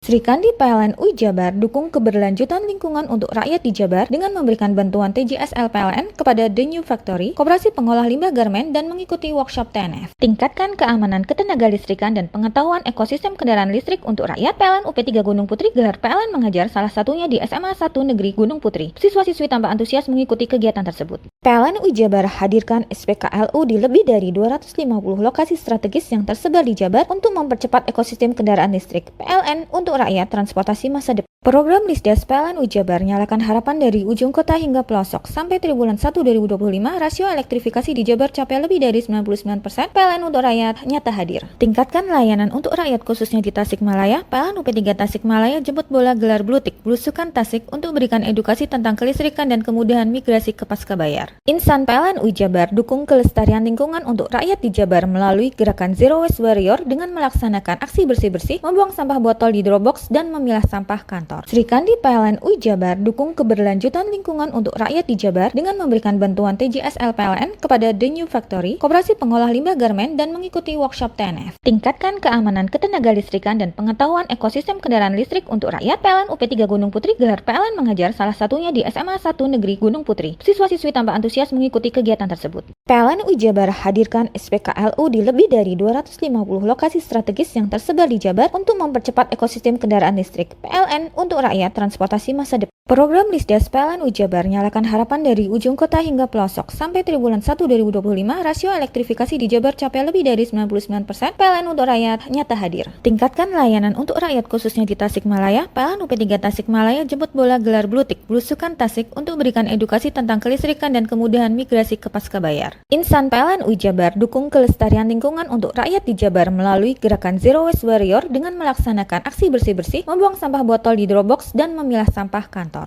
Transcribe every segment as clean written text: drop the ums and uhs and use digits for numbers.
Sri Kandi PLN UI Jabar dukung keberlanjutan lingkungan untuk rakyat di Jabar dengan memberikan bantuan TJSL PLN kepada The New Factory, Koperasi Pengolah Limbah Garmen, dan mengikuti workshop TNF. Tingkatkan keamanan ketenaga listrikan dan pengetahuan ekosistem kendaraan listrik untuk rakyat. PLN UP3 Gunung Putri gelar PLN mengajar, salah satunya di SMA 1 Negeri Gunung Putri. Siswa-siswi tampak antusias mengikuti kegiatan tersebut. PLN UI Jabar hadirkan SPKLU di lebih dari 250 lokasi strategis yang tersebar di Jabar untuk mempercepat ekosistem kendaraan listrik. PLN untuk rakyat transportasi masa depan. Program Lisdas PLN UI Jabar nyalakan harapan dari ujung kota hingga pelosok. Sampai triwulan 1 2025, rasio elektrifikasi di Jabar capai lebih dari 99%. PLN untuk rakyat nyata hadir. Tingkatkan layanan untuk rakyat khususnya di Tasikmalaya. PLN UP3 Tasikmalaya jemput bola gelar Blutik Blusukan Tasik untuk berikan edukasi tentang kelistrikan dan kemudahan migrasi ke Pascabayar. Insan PLN UI Jabar dukung kelestarian lingkungan untuk rakyat di Jabar melalui gerakan Zero Waste Warrior dengan melaksanakan aksi bersih-bersih, membuang sampah botol di Dropbox dan memilah sampah kantor. Sri Kandi PLN UI Jabar dukung keberlanjutan lingkungan untuk rakyat di Jabar dengan memberikan bantuan TJSL PLN kepada The New Factory, Koperasi Pengolah Limbah Garmen, dan mengikuti workshop TNF. Tingkatkan keamanan ketenaga listrikan dan pengetahuan ekosistem kendaraan listrik untuk rakyat. PLN UP3 Gunung Putri gelar PLN mengajar, salah satunya di SMA 1 Negeri Gunung Putri. Siswa-siswi tampak antusias mengikuti kegiatan tersebut. PLN UI Jabar hadirkan SPKLU di lebih dari 250 lokasi strategis yang tersebar di Jabar untuk mempercepat ekosistem kendaraan listrik. PLN untuk rakyat transportasi masa depan. Program Lisdas PLN UI Jabar nyalakan harapan dari ujung kota hingga pelosok. Sampai triwulan 1 2025, rasio elektrifikasi di Jabar capai lebih dari 99%. PLN untuk rakyat nyata hadir. Tingkatkan layanan untuk rakyat khususnya di Tasikmalaya. PLN UP3 Tasikmalaya jemput bola gelar Blutik Blusukan Tasik untuk berikan edukasi tentang kelistrikan dan kemudahan migrasi ke Pascabayar. Insan PLN UI Jabar dukung kelestarian lingkungan untuk rakyat di Jabar melalui gerakan Zero Waste Warrior dengan melaksanakan aksi bersih-bersih, membuang sampah botol di Dropbox dan memilah sampah kantor.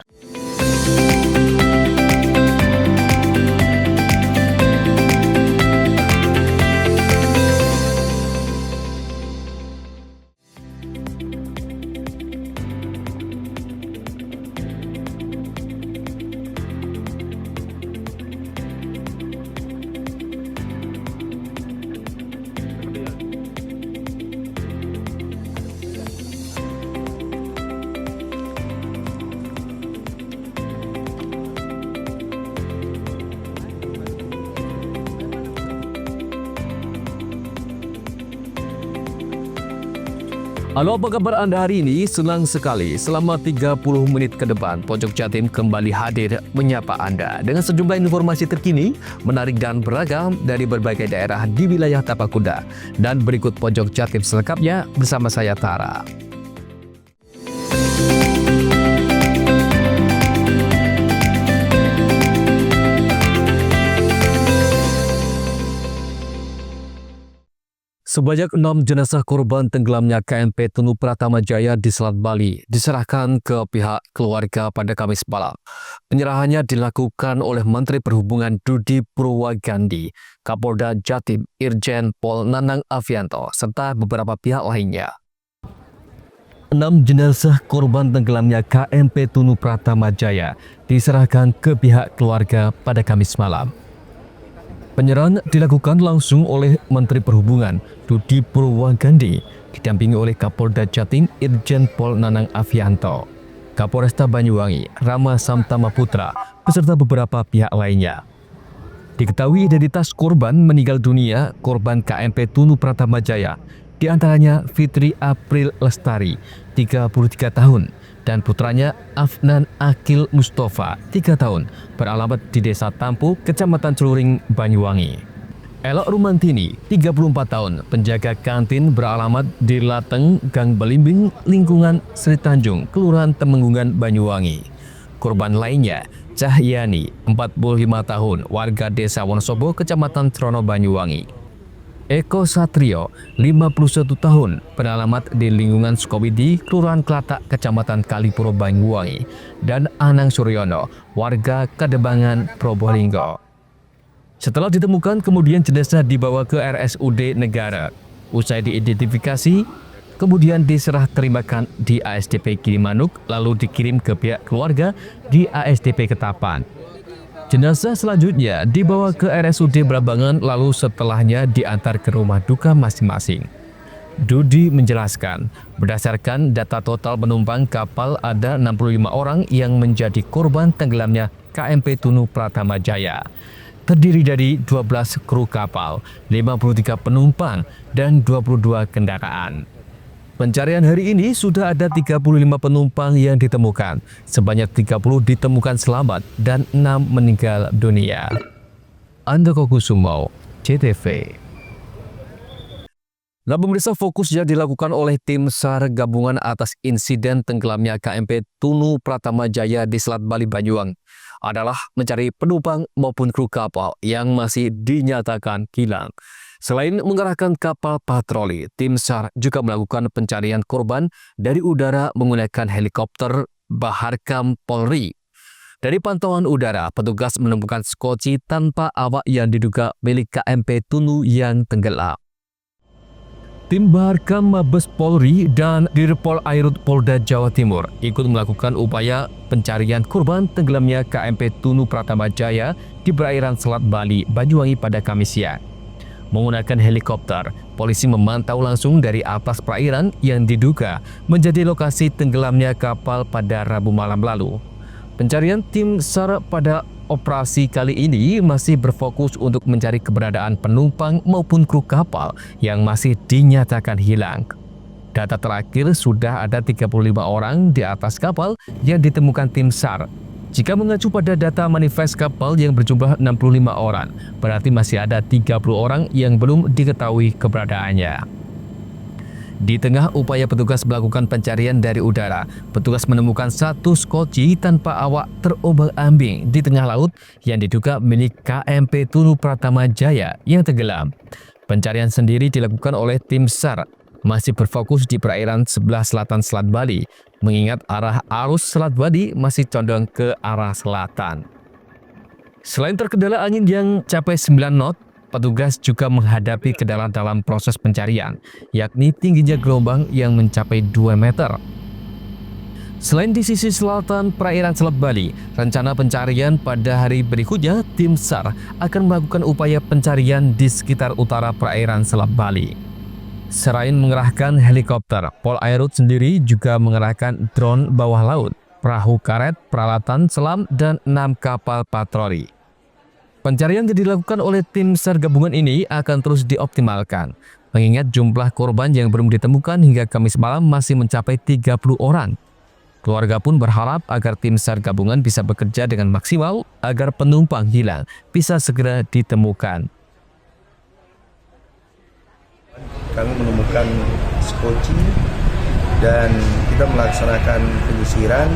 Halo, apa kabar Anda hari ini? Senang sekali selama 30 menit ke depan Pojok Jatim kembali hadir menyapa Anda dengan sejumlah informasi terkini, menarik dan beragam dari berbagai daerah di wilayah Tapak Kuda. Dan berikut Pojok Jatim selengkapnya bersama saya Tara. Sebanyak 6 jenazah korban tenggelamnya KMP Tunu Pratama Jaya di Selat Bali diserahkan ke pihak keluarga pada Kamis malam. Penyerahannya dilakukan oleh Menteri Perhubungan Dudi Purwagandi, Kapolda Jatim Irjen Pol Nanang Avianto, serta beberapa pihak lainnya. 6 jenazah korban tenggelamnya KMP Tunu Pratama Jaya diserahkan ke pihak keluarga pada Kamis malam. Penyerahan dilakukan langsung oleh Menteri Perhubungan Dudi Purwagandi, didampingi oleh Kapolda Jatim Irjen Pol Nanang Avianto, Kapolresta Banyuwangi Rama Samtama Putra, beserta beberapa pihak lainnya. Diketahui identitas korban meninggal dunia korban KMP Tunu Pratama Jaya, di antaranya Fitri April Lestari, 33 tahun, dan putranya Afnan Akil Mustafa, 3 tahun, beralamat di Desa Tampu, Kecamatan Celuring, Banyuwangi. Elok Rumantini, 34 tahun, penjaga kantin beralamat di Lateng, Gang Belimbing, lingkungan Sri Tanjung, Kelurahan Temenggungan, Banyuwangi. Korban lainnya, Cahyani, 45 tahun, warga Desa Wonosobo, Kecamatan Trono, Banyuwangi. Eko Satrio, 51 tahun, beralamat di lingkungan Sukawidi, Kelurahan Klatak, Kecamatan Kalipuro, Banyuwangi, dan Anang Suryono, warga Kadebangan, Probolinggo. Setelah ditemukan, kemudian jenazah dibawa ke RSUD Negara. Usai diidentifikasi, kemudian diserah terimakan di ASDP Gilimanuk, lalu dikirim ke pihak keluarga di ASDP Ketapang. Jenazah selanjutnya dibawa ke RSUD Belambangan, lalu setelahnya diantar ke rumah duka masing-masing. Dudi menjelaskan, berdasarkan data total penumpang kapal ada 65 orang yang menjadi korban tenggelamnya KMP Tunu Pratama Jaya. Terdiri dari 12 kru kapal, 53 penumpang, dan 22 kendaraan. Pencarian hari ini sudah ada 35 penumpang yang ditemukan, sebanyak 30 ditemukan selamat dan 6 meninggal dunia. Andoko Kusumo, CTV. Nah, pemirsa, fokus yang dilakukan oleh tim SAR gabungan atas insiden tenggelamnya KMP Tunu Pratama Jaya di Selat Bali Banyuwangi adalah mencari penumpang maupun kru kapal yang masih dinyatakan hilang. Selain mengerahkan kapal patroli, tim SAR juga melakukan pencarian korban dari udara menggunakan helikopter Baharkam Polri. Dari pantauan udara, petugas menemukan skoci tanpa awak yang diduga milik KMP Tunu yang tenggelam. Tim Baharkam Mabes Polri dan Dirpol Airut Polda Jawa Timur ikut melakukan upaya pencarian korban tenggelamnya KMP Tunu Pratama Jaya di perairan Selat Bali, Banyuwangi pada Kamis siang. Menggunakan helikopter, polisi memantau langsung dari atas perairan yang diduga menjadi lokasi tenggelamnya kapal pada Rabu malam lalu. Pencarian tim SAR pada operasi kali ini masih berfokus untuk mencari keberadaan penumpang maupun kru kapal yang masih dinyatakan hilang. Data terakhir sudah ada 35 orang di atas kapal yang ditemukan tim SAR. Jika mengacu pada data manifest kapal yang berjumlah 65 orang, berarti masih ada 30 orang yang belum diketahui keberadaannya. Di tengah upaya petugas melakukan pencarian dari udara, petugas menemukan satu skoci tanpa awak terombang-ambing di tengah laut yang diduga milik KMP Tunu Pratama Jaya yang tenggelam. Pencarian sendiri dilakukan oleh tim SAR, masih berfokus di perairan sebelah selatan Selat Bali, mengingat arah arus Selat Bali masih condong ke arah selatan. Selain terkendala angin yang capai 9 knot, petugas juga menghadapi kendala dalam proses pencarian, yakni tingginya gelombang yang mencapai 2 meter. Selain di sisi selatan perairan Selat Bali, rencana pencarian pada hari berikutnya, tim SAR akan melakukan upaya pencarian di sekitar utara perairan Selat Bali. Selain mengerahkan helikopter, Pol Airut sendiri juga mengerahkan drone bawah laut, perahu karet, peralatan selam, dan 6 kapal patroli. Pencarian yang dilakukan oleh tim SAR gabungan ini akan terus dioptimalkan, mengingat jumlah korban yang belum ditemukan hingga Kamis malam masih mencapai 30 orang. Keluarga pun berharap agar tim SAR gabungan bisa bekerja dengan maksimal agar penumpang hilang bisa segera ditemukan. Kami menemukan skoci dan kita melaksanakan penyisiran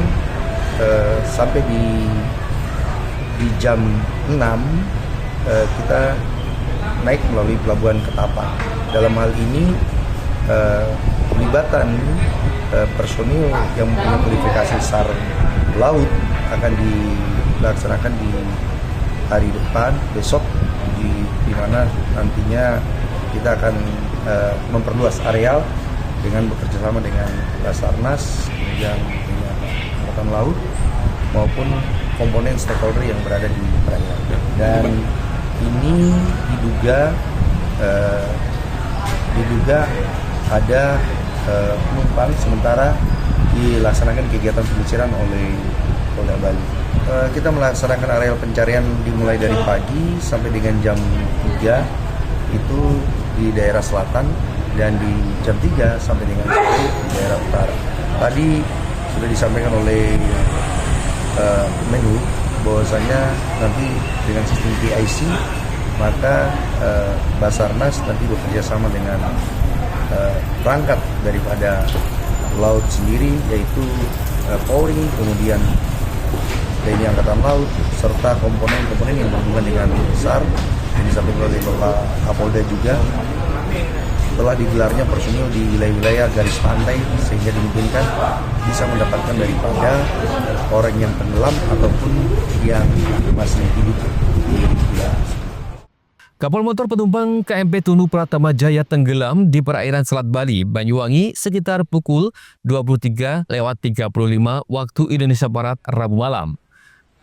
sampai di jam 6 kita naik melalui pelabuhan Ketapang. Dalam hal ini pelibatan personil yang mempunyai kualifikasi SAR laut akan dilaksanakan di hari depan, besok, di mana nantinya kita akan memperluas areal dengan bekerjasama dengan Basarnas, kemudian dengan Angkatan Laut maupun komponen stakeholder yang berada di perairan. Dan ini diduga ada penumpang sementara dilaksanakan kegiatan penyisiran oleh Polda Bali. Kita melaksanakan areal pencarian dimulai dari pagi sampai dengan jam 3 itu di daerah selatan dan di jam 3 sampai dengan sore di daerah utara. Tadi sudah disampaikan oleh Menhub bahwasanya nanti dengan sistem PIC maka Basarnas nanti bekerja sama dengan perangkat daripada laut sendiri yaitu Polri, kemudian TNI Angkatan Laut serta komponen-komponen yang berhubungan dengan SAR yang disampaikan oleh Bapak Kapolda juga telah digelarnya personil di wilayah-wilayah garis pantai sehingga dimungkinkan bisa mendapatkan daripada orang yang tenggelam ataupun yang masih hidup di wilayah. Kapal motor penumpang KMP Tunu Pratama Jaya tenggelam di perairan Selat Bali, Banyuwangi sekitar pukul 23.35 waktu Indonesia Barat Rabu malam.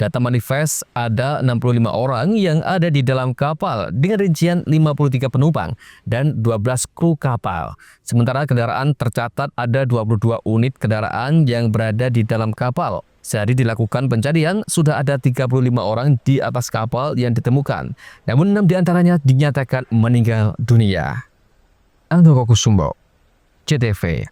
Data manifest ada 65 orang yang ada di dalam kapal dengan rincian 53 penumpang dan 12 kru kapal. Sementara kendaraan tercatat ada 22 unit kendaraan yang berada di dalam kapal. Sehari dilakukan pencarian, sudah ada 35 orang di atas kapal yang ditemukan. Namun 6 diantaranya dinyatakan meninggal dunia. Andoko Kusumbo, CTV.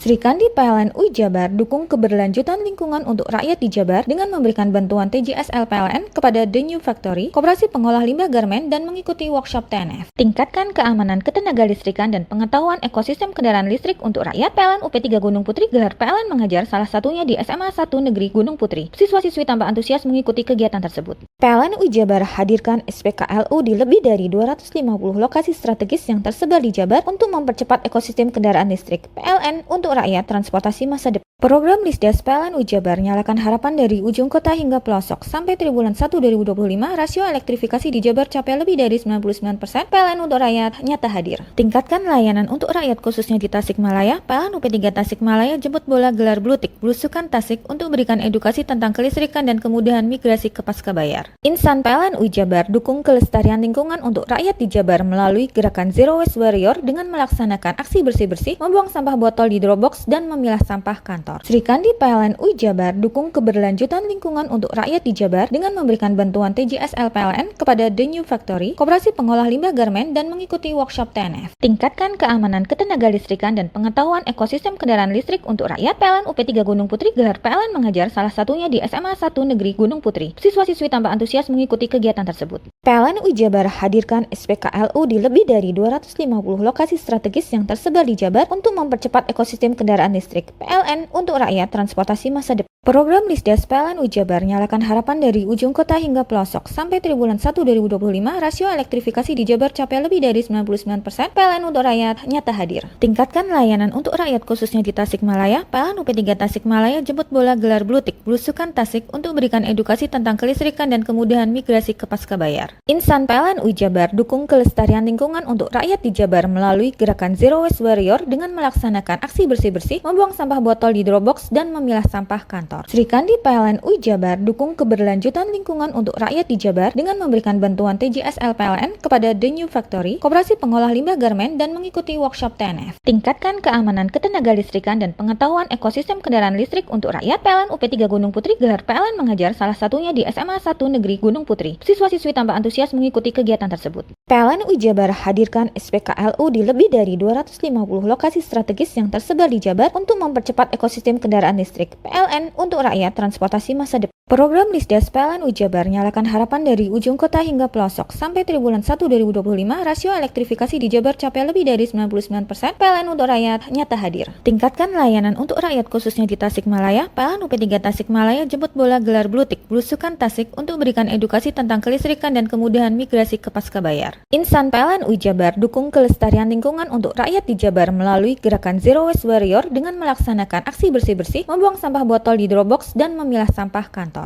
Sri Kandi PLN UI Jabar dukung keberlanjutan lingkungan untuk rakyat di Jabar dengan memberikan bantuan TJSL PLN kepada The New Factory, Koperasi Pengolah Limbah Garmen, dan mengikuti workshop TNF. Tingkatkan keamanan ketenaga listrikan dan pengetahuan ekosistem kendaraan listrik untuk rakyat. PLN UP3 Gunung Putri gelar PLN mengajar, salah satunya di SMA 1 Negeri Gunung Putri. Siswa-siswi tambah antusias mengikuti kegiatan tersebut. PLN UI Jabar hadirkan SPKLU di lebih dari 250 lokasi strategis yang tersebar di Jabar untuk mempercepat ekosistem kendaraan listrik. PLN untuk rakyat transportasi masa depan. Program Lisdes PLN UI Jabar nyalakan harapan dari ujung kota hingga pelosok. Sampai triwulan 1 2025, rasio elektrifikasi di Jabar capai lebih dari 99%. PLN untuk rakyat nyata hadir. Tingkatkan layanan untuk rakyat khususnya di Tasikmalaya. PLN UP3 Tasikmalaya jemput bola gelar Blutik Blusukan Tasik untuk berikan edukasi tentang kelistrikan dan kemudahan migrasi ke Pascabayar. Insan PLN UI Jabar dukung kelestarian lingkungan untuk rakyat di Jabar melalui gerakan Zero Waste Warrior dengan melaksanakan aksi bersih-bersih, membuang sampah botol di Dropbox dan memilah sampah kantor. Sri Kandi PLN UI Jabar dukung keberlanjutan lingkungan untuk rakyat di Jabar dengan memberikan bantuan TJSL PLN kepada The New Factory, Koperasi Pengolah Limbah Garmen, dan mengikuti workshop TNF. Tingkatkan keamanan ketenaga listrikan dan pengetahuan ekosistem kendaraan listrik untuk rakyat. PLN UP3 Gunung Putri gelar PLN mengajar, salah satunya di SMA 1 Negeri Gunung Putri. Siswa-siswi tambah antusias mengikuti kegiatan tersebut. PLN UI Jabar hadirkan SPKLU di lebih dari 250 lokasi strategis yang tersebar di Jabar untuk mempercepat ekosistem kendaraan listrik. PLN untuk rakyat transportasi masa depan. Program Lisdes PLN UI Jabar nyalakan harapan dari ujung kota hingga pelosok. Sampai triwulan 1 2025, rasio elektrifikasi di Jabar capai lebih dari 99%. PLN untuk rakyat nyata hadir. Tingkatkan layanan untuk rakyat khususnya di Tasikmalaya. PLN UP3 Tasikmalaya jemput bola gelar Blutik Blusukan Tasik untuk berikan edukasi tentang kelistrikan dan kemudahan migrasi ke Pascabayar. Insan PLN UI Jabar dukung kelestarian lingkungan untuk rakyat di Jabar melalui gerakan Zero Waste Warrior dengan melaksanakan aksi bersih-bersih, membuang sampah botol di Dropbox dan memilah sampah kantor. Sri Kandi PLN UI Jabar dukung keberlanjutan lingkungan untuk rakyat di Jabar dengan memberikan bantuan TJSL PLN kepada The New Factory, Koperasi Pengolah Limbah Garmen, dan mengikuti workshop TNF. Tingkatkan keamanan ketenaga listrikan dan pengetahuan ekosistem kendaraan listrik untuk rakyat. PLN UP3 Gunung Putri gelar PLN mengajar, salah satunya di SMA 1 Negeri Gunung Putri. Siswa-siswi tambah antusias mengikuti kegiatan tersebut. PLN UI Jabar hadirkan SPKLU di lebih dari 250 lokasi strategis yang tersebar di Jabar untuk mempercepat ekosistem kendaraan listrik. PLN untuk rakyat transportasi masa depan. Program Lisdes PLN UI Jabar nyalakan harapan dari ujung kota hingga pelosok. Sampai triwulan 1 2025, rasio elektrifikasi di Jabar capai lebih dari 99%. PLN untuk rakyat nyata hadir. Tingkatkan layanan untuk rakyat khususnya di Tasikmalaya. PLN UP3 Tasikmalaya jemput bola gelar Blutik Blusukan Tasik untuk berikan edukasi tentang kelistrikan dan kemudahan migrasi ke Pascabayar. Insan PLN UI Jabar dukung kelestarian lingkungan untuk rakyat di Jabar melalui gerakan Zero Waste Warrior dengan melaksanakan aksi bersih-bersih, membuang sampah botol di Dropbox dan memilah sampah kantor.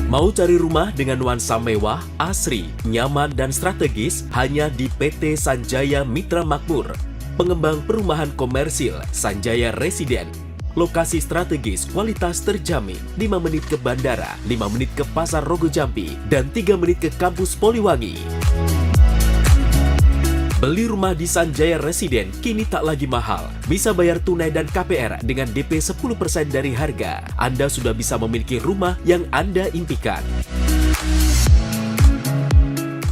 Mau cari rumah dengan nuansa mewah, asri, nyaman, dan strategis hanya di PT Sanjaya Mitra Makmur. Pengembang perumahan komersil Sanjaya Residen. Lokasi strategis, kualitas terjamin. 5 menit ke bandara, 5 menit ke Pasar Rogo Jambi, dan 3 menit ke kampus Poliwangi. Beli rumah di Sanjaya Residen kini tak lagi mahal. Bisa bayar tunai dan KPR dengan DP 10% dari harga. Anda sudah bisa memiliki rumah yang Anda impikan.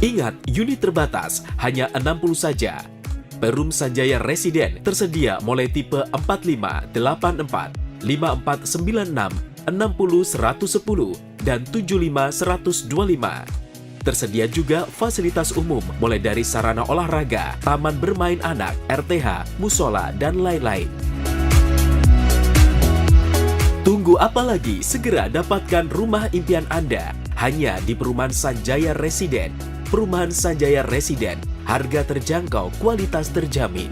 Ingat, unit terbatas, hanya 60 saja. Perum Sanjaya Residen tersedia mulai tipe 45, 84, 5496, 60 110, dan 75 125. Tersedia juga fasilitas umum mulai dari sarana olahraga, taman bermain anak, RTH, musola, dan lain-lain. Tunggu apa lagi? Segera dapatkan rumah impian Anda hanya di Perumahan Sanjaya Residen. Perumahan Sanjaya Residen, harga terjangkau, kualitas terjamin.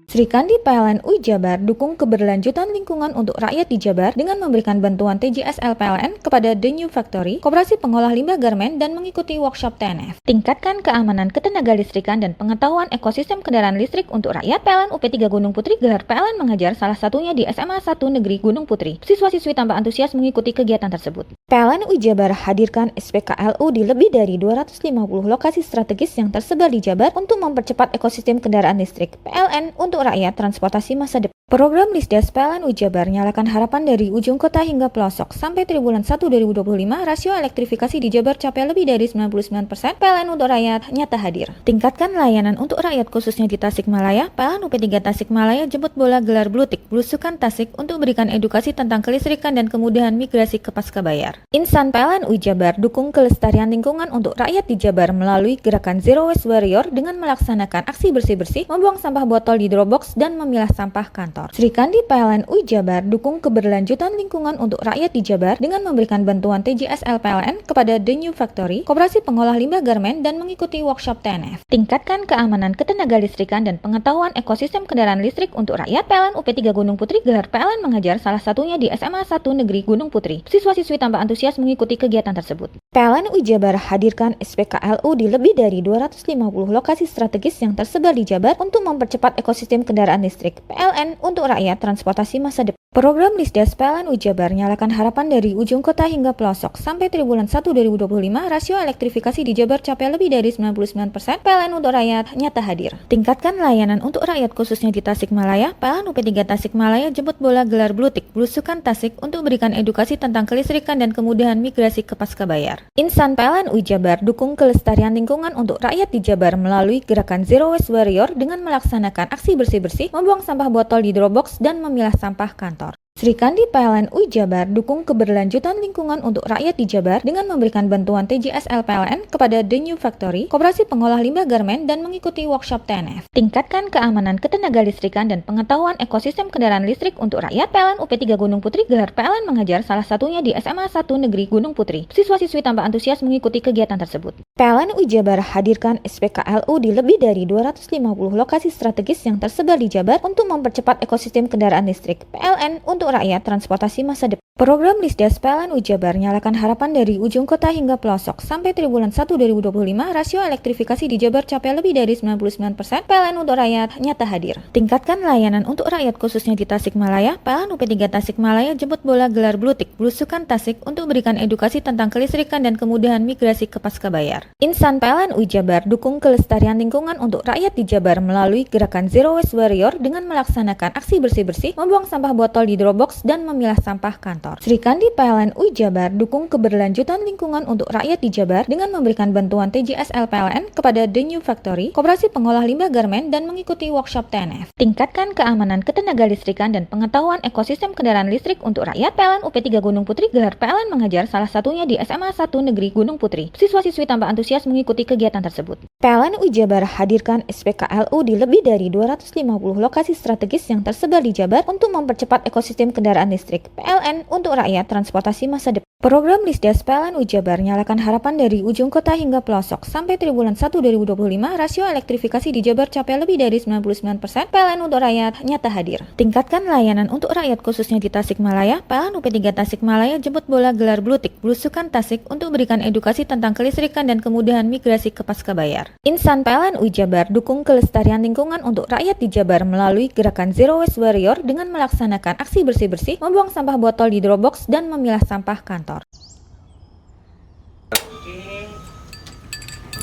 Sri Kandi PLN UI Jabar dukung keberlanjutan lingkungan untuk rakyat di Jabar dengan memberikan bantuan TJSL PLN kepada The New Factory, koperasi pengolah limbah garmen dan mengikuti workshop TNF. Tingkatkan keamanan ketenaga listrikan dan pengetahuan ekosistem kendaraan listrik untuk rakyat. PLN UP3 Gunung Putri gelar PLN mengajar salah satunya di SMA 1 Negeri Gunung Putri. Siswa-siswi tambah antusias mengikuti kegiatan tersebut. PLN UI Jabar hadirkan SPKLU di lebih dari 250 lokasi strategis yang tersebar di Jabar untuk mempercepat ekosistem kendaraan listrik. PLN untuk rakyat transportasi masa depan. Program Lisdas PLN UI Jabar nyalakan harapan dari ujung kota hingga pelosok. Sampai triwulan 1 2025, rasio elektrifikasi di Jabar capai lebih dari 99%. PLN untuk rakyat nyata hadir. Tingkatkan layanan untuk rakyat khususnya di Tasikmalaya. PLN UP3 Tasikmalaya jemput bola gelar Blutik Belusukan Tasik untuk berikan edukasi tentang kelistrikan dan kemudahan migrasi ke Pascabayar. Insan PLN UI Jabar dukung kelestarian lingkungan untuk rakyat di Jabar melalui gerakan Zero Waste Warrior dengan melaksanakan aksi bersih-bersih, membuang sampah botol di Dropbox dan memilah sampah kantor. Sri Kandi PLN UI Jabar dukung keberlanjutan lingkungan untuk rakyat di Jabar dengan memberikan bantuan TJSL PLN kepada The New Factory, koperasi pengolah limbah garmen dan mengikuti workshop TNF. Tingkatkan keamanan ketenaga listrikan dan pengetahuan ekosistem kendaraan listrik untuk rakyat. PLN UP3 Gunung Putri gelar PLN mengajar salah satunya di SMA 1 Negeri Gunung Putri. Siswa-siswi tambah antusias mengikuti kegiatan tersebut. PLN UI Jabar hadirkan SPKLU di lebih dari 250 lokasi strategis yang tersebar di Jabar untuk mempercepat ekosistem kendaraan listrik. PLN untuk rakyat transportasi masa depan. Program Lisdas PLN UI Jabar nyalakan harapan dari ujung kota hingga pelosok. Sampai triwulan 1 2025, rasio elektrifikasi di Jabar capai lebih dari 99%. PLN untuk rakyat nyata hadir. Tingkatkan layanan untuk rakyat khususnya di Tasikmalaya. PLN UP3 Tasikmalaya jemput bola gelar Blutik Belusukan Tasik untuk berikan edukasi tentang kelistrikan dan kemudahan migrasi ke Pascabayar. Insan PLN UI Jabar dukung kelestarian lingkungan untuk rakyat di Jabar melalui gerakan Zero Waste Warrior dengan melaksanakan aksi bersih-bersih, membuang sampah botol di Dropbox dan memilah sampah kantor. Sri Kandi PLN UI Jabar dukung keberlanjutan lingkungan untuk rakyat di Jabar dengan memberikan bantuan TJSL PLN kepada The New Factory, koperasi pengolah limbah garmen dan mengikuti workshop TNF. Tingkatkan keamanan ketenaga listrikan dan pengetahuan ekosistem kendaraan listrik untuk rakyat. PLN UP3 Gunung Putri gelar PLN mengajar salah satunya di SMA 1 Negeri Gunung Putri. Siswa-siswi tambah antusias mengikuti kegiatan tersebut. PLN UI Jabar hadirkan SPKLU di lebih dari 250 lokasi strategis yang tersebar di Jabar untuk mempercepat ekosistem kendaraan listrik. PLN untuk rakyat transportasi masa depan. Program Lisdas PLN UI Jabar nyalakan harapan dari ujung kota hingga pelosok. Sampai triwulan 1 2025, rasio elektrifikasi di Jabar capai lebih dari 99%. PLN untuk rakyat nyata hadir. Tingkatkan layanan untuk rakyat khususnya di Tasikmalaya. PLN UP3 Tasikmalaya jemput bola gelar Blutik Belusukan Tasik untuk berikan edukasi tentang kelistrikan dan kemudahan migrasi ke Pascabayar. Insan PLN UI Jabar dukung kelestarian lingkungan untuk rakyat di Jabar melalui gerakan Zero Waste Warrior dengan melaksanakan aksi bersih-bersih, membuang sampah botol di Dropbox dan memilah sampah kantor. Sri Kandi PLN UI Jabar dukung keberlanjutan lingkungan untuk rakyat di Jabar dengan memberikan bantuan TJSL PLN kepada The New Factory, koperasi pengolah limbah garmen dan mengikuti workshop TNF. Tingkatkan keamanan ketenaga listrikan dan pengetahuan ekosistem kendaraan listrik untuk rakyat. PLN UP3 Gunung Putri gelar PLN mengajar salah satunya di SMA 1 Negeri Gunung Putri. Siswa-siswi tambah antusias mengikuti kegiatan tersebut. PLN UI Jabar hadirkan SPKLU di lebih dari 250 lokasi strategis yang tersebar di Jabar untuk mempercepat ekosistem kendaraan listrik. PLN untuk rakyat transportasi masa depan. Program Lisdas PLN UI Jabar nyalakan harapan dari ujung kota hingga pelosok. Sampai triwulan 1 2025, rasio elektrifikasi di Jabar capai lebih dari 99%. PLN untuk rakyat nyata hadir. Tingkatkan layanan untuk rakyat khususnya di Tasikmalaya. PLN UP3 Tasikmalaya jemput bola gelar Blutik Belusukan Tasik untuk berikan edukasi tentang kelistrikan dan kemudahan migrasi ke Pascabayar. Insan PLN UI Jabar dukung kelestarian lingkungan untuk rakyat di Jabar melalui gerakan Zero Waste Warrior dengan melaksanakan aksi bersih-bersih, membuang sampah botol di Dropbox dan memilah sampah kantor.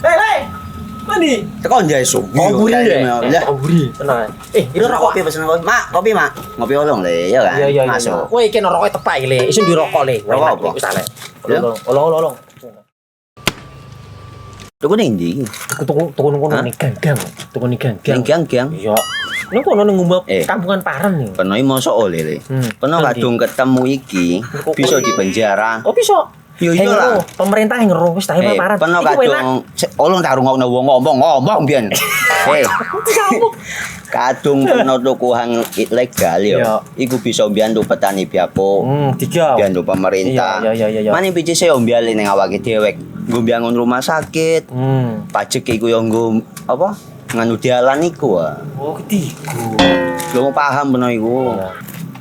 Hei, mandi. Tekan jaya sugi. Koburi ya. Koburi, tenang. Ini rokok. Kopi pesen kopi. Mak, kopi, Mak. Ngopi olong le, ya kan? Iya. Masuk. Woi, iki rokoknya tepak iki le. Isin dirokok le. Rokok apa? Wis ale. Ya. Olong. Tuku ning ndi? Tuku ning ganggang. Tuku ning ganggang. Ning gang. Iya. Ning kono ning ngumbah Eh. kampungan Paren nih. Penoi mosok oleh le. Peno Nanti. kadung ketemu iki bisa dipenjara. Oh, bisa. Yo iya lah. Pemerintah yang ngeru wis tahe Paren. Peno Iki enak. kadung olong tak rungokno wong ngomong biyen. Kadung peno tuku hang ilegal yo. Iya. Iku bisa mbiyantu petani biapo. Tiga. Mbiyantu pemerintah. Iya. Mane picise yo mbiale ning awake dewek. Nggo mbiyangun rumah sakit. Pajak iku yo nggo apa? Nganu dalan iku. Oh, ketiga. Lu paham bener iku.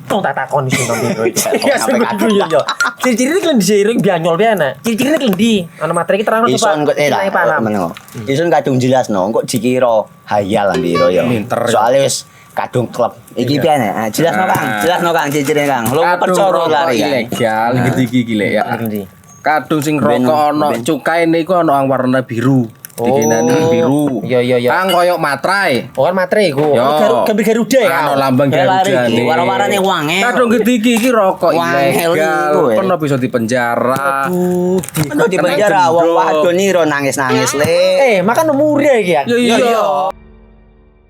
Wong tak takoni sing nang biro iki. Ya, Sampe kadung. kadung yo. Ciri-cirine kan diseiring bianyol piye ana. Ciri-cirine klendi. Ana materi iki terang Ison kok Nilai paham. meneng. Ison kadung jelasno, kok dikira hayal ambiro ya. Soale wis kadung klub. Iki piye nek? Jelasno Kang, jelasno Kang ciri-cirine Kang. Lu percaya lari kan. ilegal iki lek ya. Klendi. Kadung sing rokok ono cukae niku ono warna biru. Dikenani biru. Iya. Kang koyo matrai. Oh kan materi iku. Yo. Gambar Garuda ya. Ono lambang Garuda. Warna-warnane wange. Kadung gede iki rokok Wangel ilegal. iku, ya. Pernah bisa dipenjara. Aduh di penjara wong wadon niro nangis-nangis le. Makan umur ya iki ya. Iya.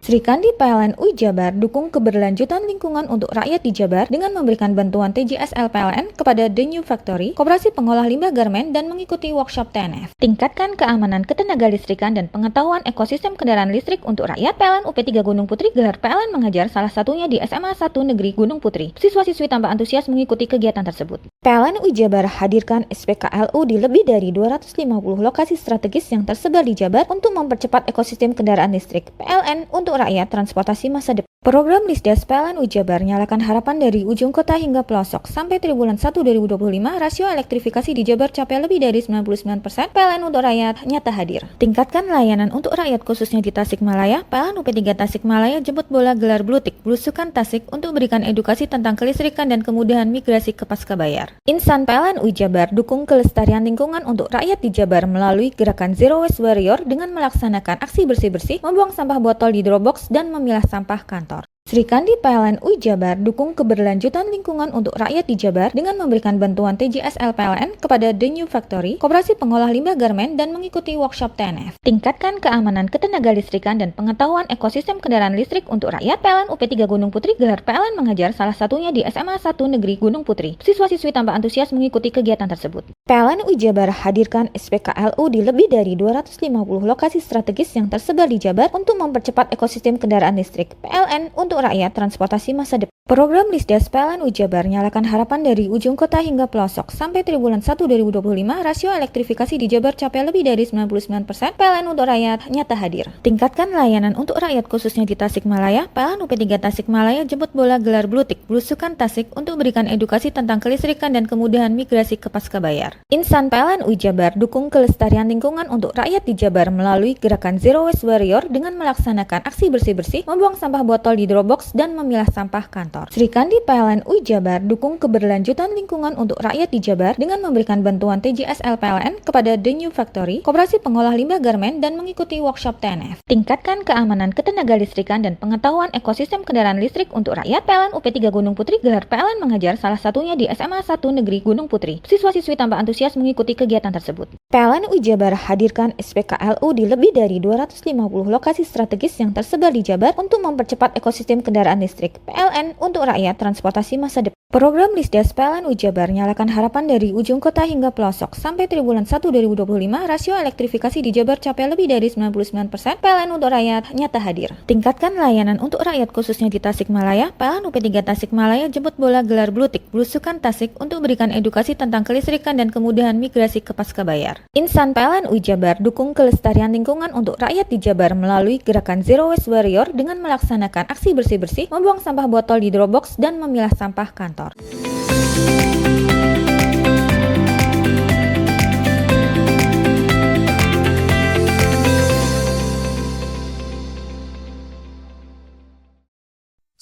Sri Kandi PLN UI Jabar dukung keberlanjutan lingkungan untuk rakyat di Jabar dengan memberikan bantuan TJSL PLN kepada The New Factory, Koperasi Pengolah Limbah Garmen, dan mengikuti workshop TNF. Tingkatkan keamanan ketenaga listrikan dan pengetahuan ekosistem kendaraan listrik untuk rakyat. PLN UP3 Gunung Putri gelar PLN mengajar, salah satunya di SMA 1 Negeri Gunung Putri. Siswa-siswi tambah antusias mengikuti kegiatan tersebut. PLN UI Jabar hadirkan SPKLU di lebih dari 250 lokasi strategis yang tersebar di Jabar untuk mempercepat ekosistem kendaraan listrik. PLN untuk rakyat transportasi masa depan. Program Lisdas PLN UI Jabar nyalakan harapan dari ujung kota hingga pelosok. Sampai triwulan 1 2025, rasio elektrifikasi di Jabar capai lebih dari 99%. PLN untuk rakyat nyata hadir. Tingkatkan layanan untuk rakyat khususnya di Tasikmalaya. PLN UP3 Tasikmalaya jemput bola gelar Blutik Blusukan Tasik untuk berikan edukasi tentang kelistrikan dan kemudahan migrasi ke Pascabayar. Insan PLN UI Jabar dukung kelestarian lingkungan untuk rakyat di Jabar melalui gerakan Zero Waste Warrior dengan melaksanakan aksi bersih-bersih, membuang sampah botol di Dropbox dan memilah sampah kantor. Sri Kandi PLN UI Jabar dukung keberlanjutan lingkungan untuk rakyat di Jabar dengan memberikan bantuan TJSL PLN kepada The New Factory, Koperasi Pengolah Limbah Garmen, dan mengikuti workshop TNF. Tingkatkan keamanan ketenaga listrikan dan pengetahuan ekosistem kendaraan listrik untuk rakyat. PLN UP3 Gunung Putri gelar PLN mengajar, salah satunya di SMA 1 Negeri Gunung Putri. Siswa-siswi tambah antusias mengikuti kegiatan tersebut. PLN UI Jabar hadirkan SPKLU di lebih dari 250 lokasi strategis yang tersebar di Jabar untuk mempercepat ekosistem kendaraan listrik. PLN untuk rakyat transportasi masa depan. Program Lisdas PLN UI Jabar nyalakan harapan dari ujung kota hingga pelosok. Sampai triwulan 1 2025, rasio elektrifikasi di Jabar capai lebih dari 99%. PLN untuk rakyat nyata hadir. Tingkatkan layanan untuk rakyat khususnya di Tasikmalaya. PLN UP3 Tasikmalaya jemput bola gelar Blutik Blusukan Tasik untuk berikan edukasi tentang kelistrikan dan kemudahan migrasi ke Pascabayar. Insan PLN UI Jabar dukung kelestarian lingkungan untuk rakyat di Jabar melalui gerakan Zero Waste Warrior dengan melaksanakan aksi bersih-bersih, membuang sampah botol di Dropbox dan memilah sampah kantor. Sri Kandi PLN UI Jabar dukung keberlanjutan lingkungan untuk rakyat di Jabar dengan memberikan bantuan TJSL PLN kepada The New Factory, Koperasi Pengolah Limbah Garmen, dan mengikuti workshop TNF. Tingkatkan keamanan ketenaga listrikan dan pengetahuan ekosistem kendaraan listrik untuk rakyat. PLN UP3 Gunung Putri gelar PLN mengajar, salah satunya di SMA 1 Negeri Gunung Putri. Siswa-siswi tambah antusias mengikuti kegiatan tersebut. PLN UI Jabar hadirkan SPKLU di lebih dari 250 lokasi strategis yang tersebar di Jabar untuk mempercepat ekosistem kendaraan listrik. PLN untuk rakyat transportasi masa depan. Program Lisdas PLN UI Jabar nyalakan harapan dari ujung kota hingga pelosok. Sampai triwulan 1 2025, rasio elektrifikasi di Jabar capai lebih dari 99%. PLN untuk rakyat nyata hadir. Tingkatkan layanan untuk rakyat khususnya di Tasikmalaya. PLN UP3 Tasikmalaya jemput bola gelar Blutik Blusukan Tasik untuk berikan edukasi tentang kelistrikan dan kemudahan migrasi ke Pascabayar. Insan PLN UI Jabar dukung kelestarian lingkungan untuk rakyat di Jabar melalui gerakan Zero Waste Warrior dengan melaksanakan aksi bersih-bersih, membuang sampah botol di Dropbox dan memilah sampah kantor.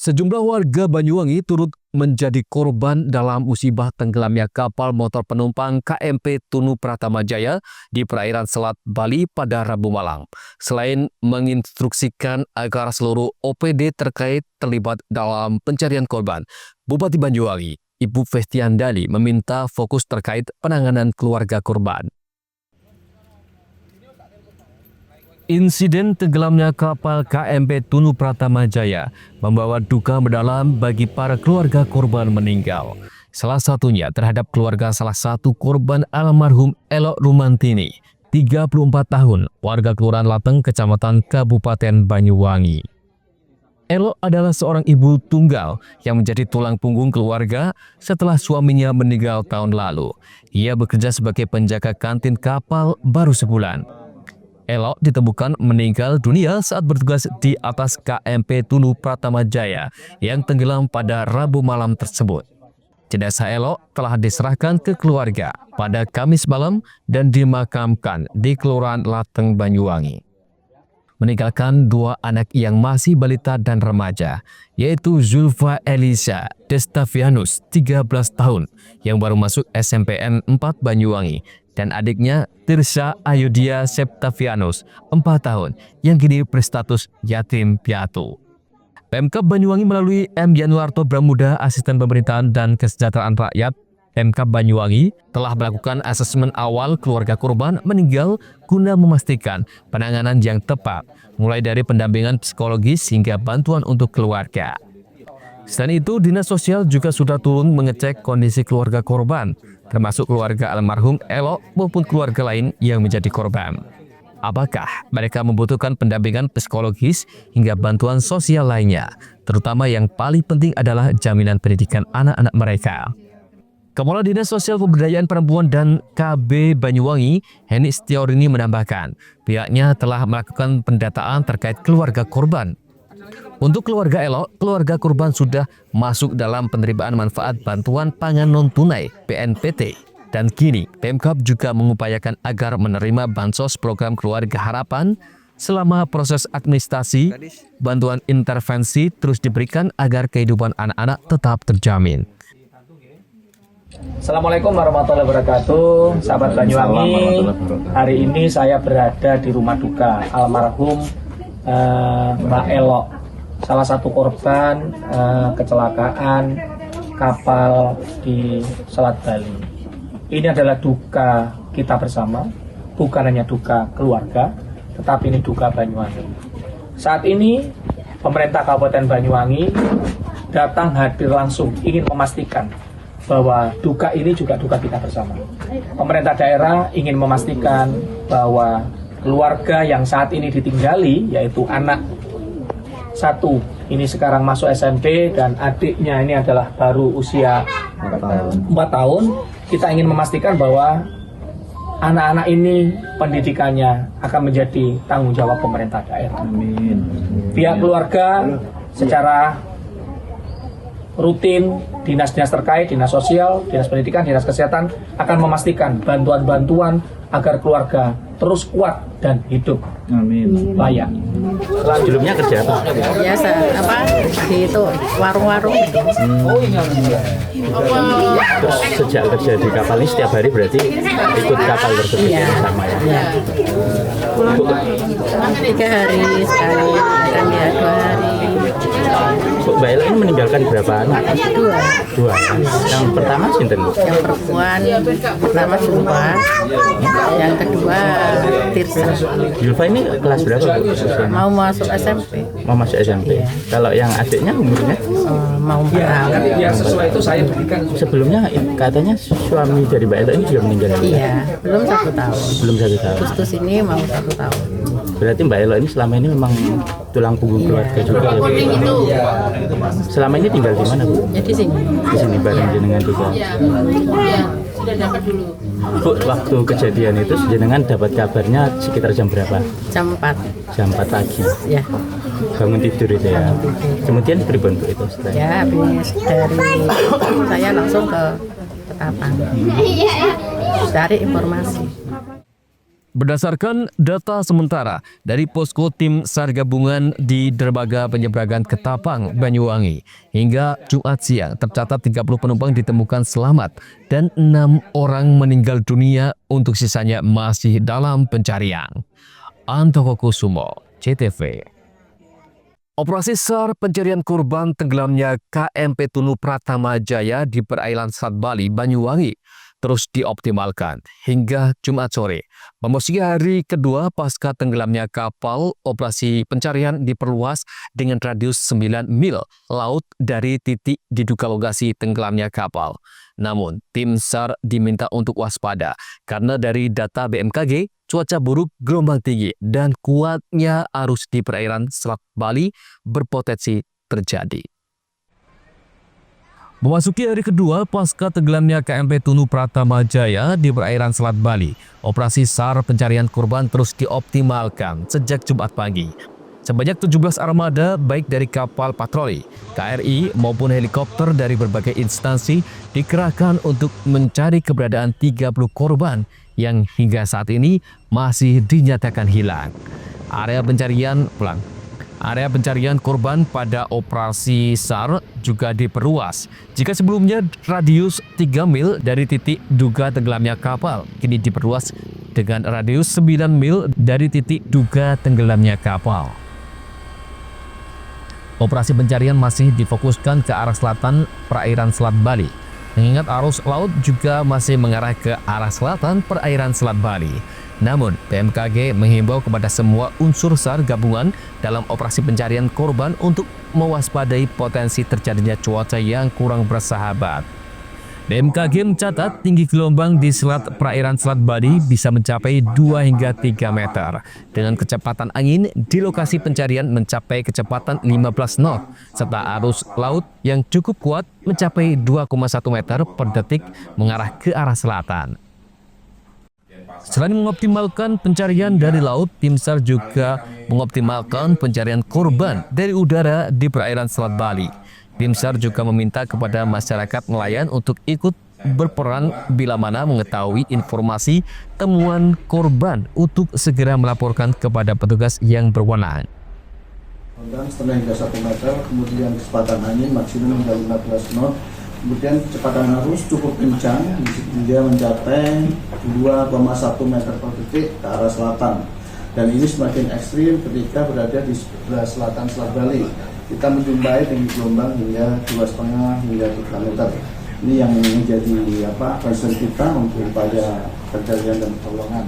Sejumlah warga Banyuwangi turut menjadi korban dalam musibah tenggelamnya kapal motor penumpang KMP Tunu Pratama Jaya di perairan Selat Bali pada Rabu malam. Selain menginstruksikan agar seluruh OPD terkait terlibat dalam pencarian korban, Bupati Banyuwangi, Ibu Festiandali, meminta fokus terkait penanganan keluarga korban. Insiden tenggelamnya kapal KMP Tunu Pratama Jaya membawa duka mendalam bagi para keluarga korban meninggal. Salah satunya terhadap keluarga salah satu korban almarhum Elok Rumantini, 34 tahun, warga Kelurahan Lateng, Kecamatan Kabupaten Banyuwangi. Elok adalah seorang ibu tunggal yang menjadi tulang punggung keluarga setelah suaminya meninggal tahun lalu. Ia bekerja sebagai penjaga kantin kapal baru sebulan. Elok ditemukan meninggal dunia saat bertugas di atas KMP Tunu Pratama Jaya yang tenggelam pada Rabu malam tersebut. Jenazah Elok telah diserahkan ke keluarga pada Kamis malam dan dimakamkan di Kelurahan Lateng, Banyuwangi. Meninggalkan dua anak yang masih balita dan remaja, yaitu Zulfa Elisa Destavianus, 13 tahun, yang baru masuk SMPN 4 Banyuwangi, dan adiknya Tirsa Ayudia Septavianus, 4 tahun, yang kini berstatus yatim piatu. Pemkab Banyuwangi melalui M. Yanuarto Bramuda, Asisten Pemerintahan dan Kesejahteraan Rakyat Pemkab Banyuwangi, telah melakukan asesmen awal keluarga korban meninggal guna memastikan penanganan yang tepat, mulai dari pendampingan psikologis hingga bantuan untuk keluarga. Selain itu, Dinas Sosial juga sudah turun mengecek kondisi keluarga korban, termasuk keluarga almarhum Elok maupun keluarga lain yang menjadi korban. Apakah mereka membutuhkan pendampingan psikologis hingga bantuan sosial lainnya, terutama yang paling penting adalah jaminan pendidikan anak-anak mereka. Kepala Dinas Sosial Pemberdayaan Perempuan dan KB Banyuwangi, Heni Setiorini menambahkan, pihaknya telah melakukan pendataan terkait keluarga korban. Untuk keluarga Elok, keluarga korban sudah masuk dalam penerimaan manfaat bantuan pangan non-tunai (PNPT). Dan kini, Pemkab juga mengupayakan agar menerima bansos program Keluarga Harapan selama proses administrasi, bantuan intervensi terus diberikan agar kehidupan anak-anak tetap terjamin. Assalamualaikum warahmatullahi wabarakatuh, sahabat Banyuwangi. Hari ini saya berada di rumah duka almarhum Mbak Elok, salah satu korban kecelakaan kapal di Selat Bali. Ini adalah duka kita bersama, bukan hanya duka keluarga, tetapi ini duka Banyuwangi. Saat ini pemerintah Kabupaten Banyuwangi datang hadir langsung ingin memastikan bahwa duka ini juga duka kita bersama. Pemerintah daerah ingin memastikan bahwa keluarga yang saat ini ditinggali, yaitu anak satu ini sekarang masuk SMP dan adiknya ini adalah baru usia 4 tahun. Kita ingin memastikan bahwa anak-anak ini pendidikannya akan menjadi tanggung jawab pemerintah daerah. Amin. Pihak keluarga secara rutin, dinas-dinas terkait, dinas sosial, dinas pendidikan, dinas kesehatan akan memastikan bantuan-bantuan agar keluarga terus kuat dan hidup layak. Sebelumnya kerja apa? Biasa di itu warung-warung. Terus sejak kerja di kapal ini setiap hari berarti ikut kapal tersebut sama ya? 3 hari sekali, kan ya 2 hari. Mbak Ella ini meninggalkan berapa anak? 2. Yang pertama sinten? Yang perempuan pertama Zulfa, yang kedua Tirsa. Zulfa ini kelas berapa? Mau masuk SMP. Mau masuk SMP. Kalau yang adiknya umurnya? Mau 4 tahun. Ya sesuai itu saya berikan. Sebelumnya katanya suami dari Mbak Ella ini juga meninggal. Iya, belum 1 tahun. Belum 1 tahun. Agustus ini mau 1 tahun. Berarti Mbak Ella ini selama ini memang tulang punggung keluarga juga ya? Selama ini tinggal di mana, Bu? Ya di sini. Di sini bareng jenengan juga. Sudah dapat dulu. Bu, waktu kejadian itu jenengan dapat kabarnya sekitar jam berapa? Jam 4. Jam 4 pagi. Ya. Bangun tidur itu ya. Kemudian pribon Bu itu setelah. Ya, habis dari saya langsung ke Ketapang. Cari informasi. Berdasarkan data sementara dari posko tim SAR gabungan di dermaga penyeberangan Ketapang, Banyuwangi, hingga Jumat siang tercatat 30 penumpang ditemukan selamat dan 6 orang meninggal dunia, untuk sisanya masih dalam pencarian. Antoko Kusumo, CTV. Operasi SAR pencarian korban tenggelamnya KMP Tunu Pratama Jaya di perairan Selat Bali, Banyuwangi terus dioptimalkan hingga Jumat sore. Memasuki hari kedua pasca tenggelamnya kapal, operasi pencarian diperluas dengan radius 9 mil laut dari titik diduga lokasi tenggelamnya kapal. Namun, tim SAR diminta untuk waspada karena dari data BMKG, cuaca buruk, gelombang tinggi, dan kuatnya arus di perairan Selat Bali berpotensi terjadi. Memasuki hari kedua pasca tenggelamnya KMP Tunu Pratama Jaya di perairan Selat Bali, operasi SAR pencarian korban terus dioptimalkan sejak Jumat pagi. Sebanyak 17 armada baik dari kapal patroli, KRI maupun helikopter dari berbagai instansi dikerahkan untuk mencari keberadaan 30 korban yang hingga saat ini masih dinyatakan hilang. Area pencarian korban pada operasi SAR juga diperluas. Jika sebelumnya radius 3 mil dari titik duga tenggelamnya kapal, kini diperluas dengan radius 9 mil dari titik duga tenggelamnya kapal. Operasi pencarian masih difokuskan ke arah selatan perairan Selat Bali, mengingat arus laut juga masih mengarah ke arah selatan perairan Selat Bali. Namun, BMKG menghimbau kepada semua unsur SAR gabungan dalam operasi pencarian korban untuk mewaspadai potensi terjadinya cuaca yang kurang bersahabat. BMKG mencatat tinggi gelombang di selat perairan Selat Bali bisa mencapai 2 hingga 3 meter, dengan kecepatan angin di lokasi pencarian mencapai kecepatan 15 knot, serta arus laut yang cukup kuat mencapai 2,1 meter per detik mengarah ke arah selatan. Selain mengoptimalkan pencarian dari laut, tim SAR juga mengoptimalkan pencarian korban dari udara di perairan Selat Bali. Tim SAR juga meminta kepada masyarakat nelayan untuk ikut berperan bila mana mengetahui informasi temuan korban untuk segera melaporkan kepada petugas yang berwenang. Setengah hingga 1 meter, kemudian kecepatan angin maksimum hingga 15 knot. Kemudian kecepatan arus cukup kencang hingga mencapai 2,1 meter per detik ke arah selatan. Dan ini semakin ekstrim ketika berada di sebelah selatan Selat Bali. Kita menjumpai tinggi gelombang hingga 2,5 hingga 3 meter. Ini yang menjadi concern kita untuk upaya pencarian dan pertolongan.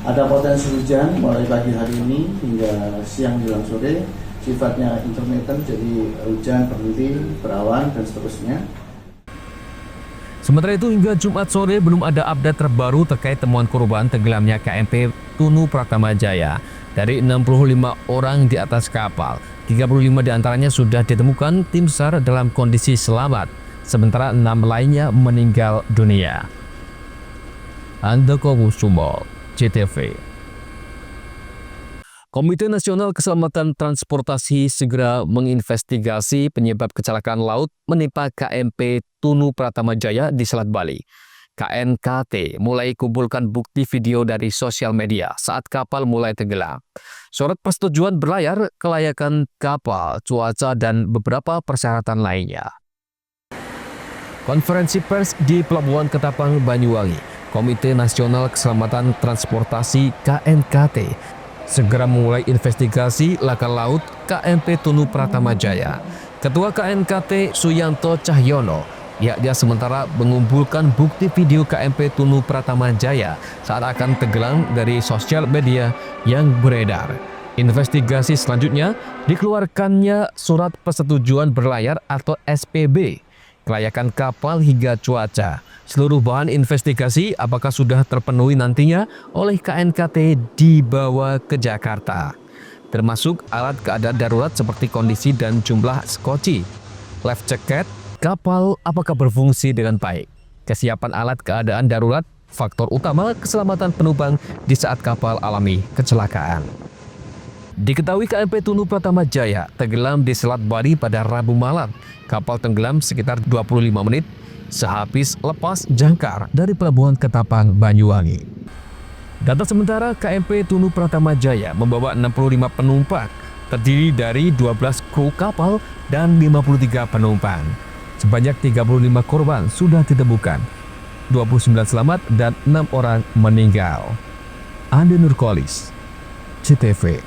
Ada potensi hujan mulai pagi hari ini hingga siang menjelang sore. Sifatnya intermittent, jadi hujan berhenti, berawan dan seterusnya. Sementara itu hingga Jumat sore belum ada update terbaru terkait temuan korban tenggelamnya KMP Tunu Pratama Jaya. Dari 65 orang di atas kapal, 35 diantaranya sudah ditemukan tim SAR dalam kondisi selamat, sementara 6 lainnya meninggal dunia. Andoko Kusumo, CTV. Komite Nasional Keselamatan Transportasi segera menginvestigasi penyebab kecelakaan laut menimpa KMP Tunu Pratama Jaya di Selat Bali. KNKT mulai kumpulkan bukti video dari sosial media saat kapal mulai tenggelam. Syarat persetujuan berlayar, kelayakan kapal, cuaca, dan beberapa persyaratan lainnya. Konferensi pers di Pelabuhan Ketapang, Banyuwangi, Komite Nasional Keselamatan Transportasi KNKT segera memulai investigasi laka laut KMP Tunu Pratama Jaya. Ketua KNKT Suyanto Cahyono dia sementara mengumpulkan bukti video KMP Tunu Pratama Jaya saat akan tenggelam dari sosial media yang beredar. Investigasi selanjutnya dikeluarkannya surat persetujuan berlayar atau SPB, kelayakan kapal hingga cuaca. Seluruh bahan investigasi apakah sudah terpenuhi nantinya oleh KNKT dibawa ke Jakarta, termasuk alat keadaan darurat seperti kondisi dan jumlah skoci, life jacket, kapal apakah berfungsi dengan baik, kesiapan alat keadaan darurat, faktor utama keselamatan penumpang di saat kapal alami kecelakaan. Diketahui KMP Tunu Pratama Jaya tenggelam di Selat Bali pada Rabu malam. Kapal tenggelam sekitar 25 menit sehabis lepas jangkar dari Pelabuhan Ketapang, Banyuwangi. Data sementara KMP Tunu Pratama Jaya membawa 65 penumpang, terdiri dari 12 kru kapal dan 53 penumpang. Sebanyak 35 korban sudah ditemukan, 29 selamat dan 6 orang meninggal. Andi Nurkolis, CTV.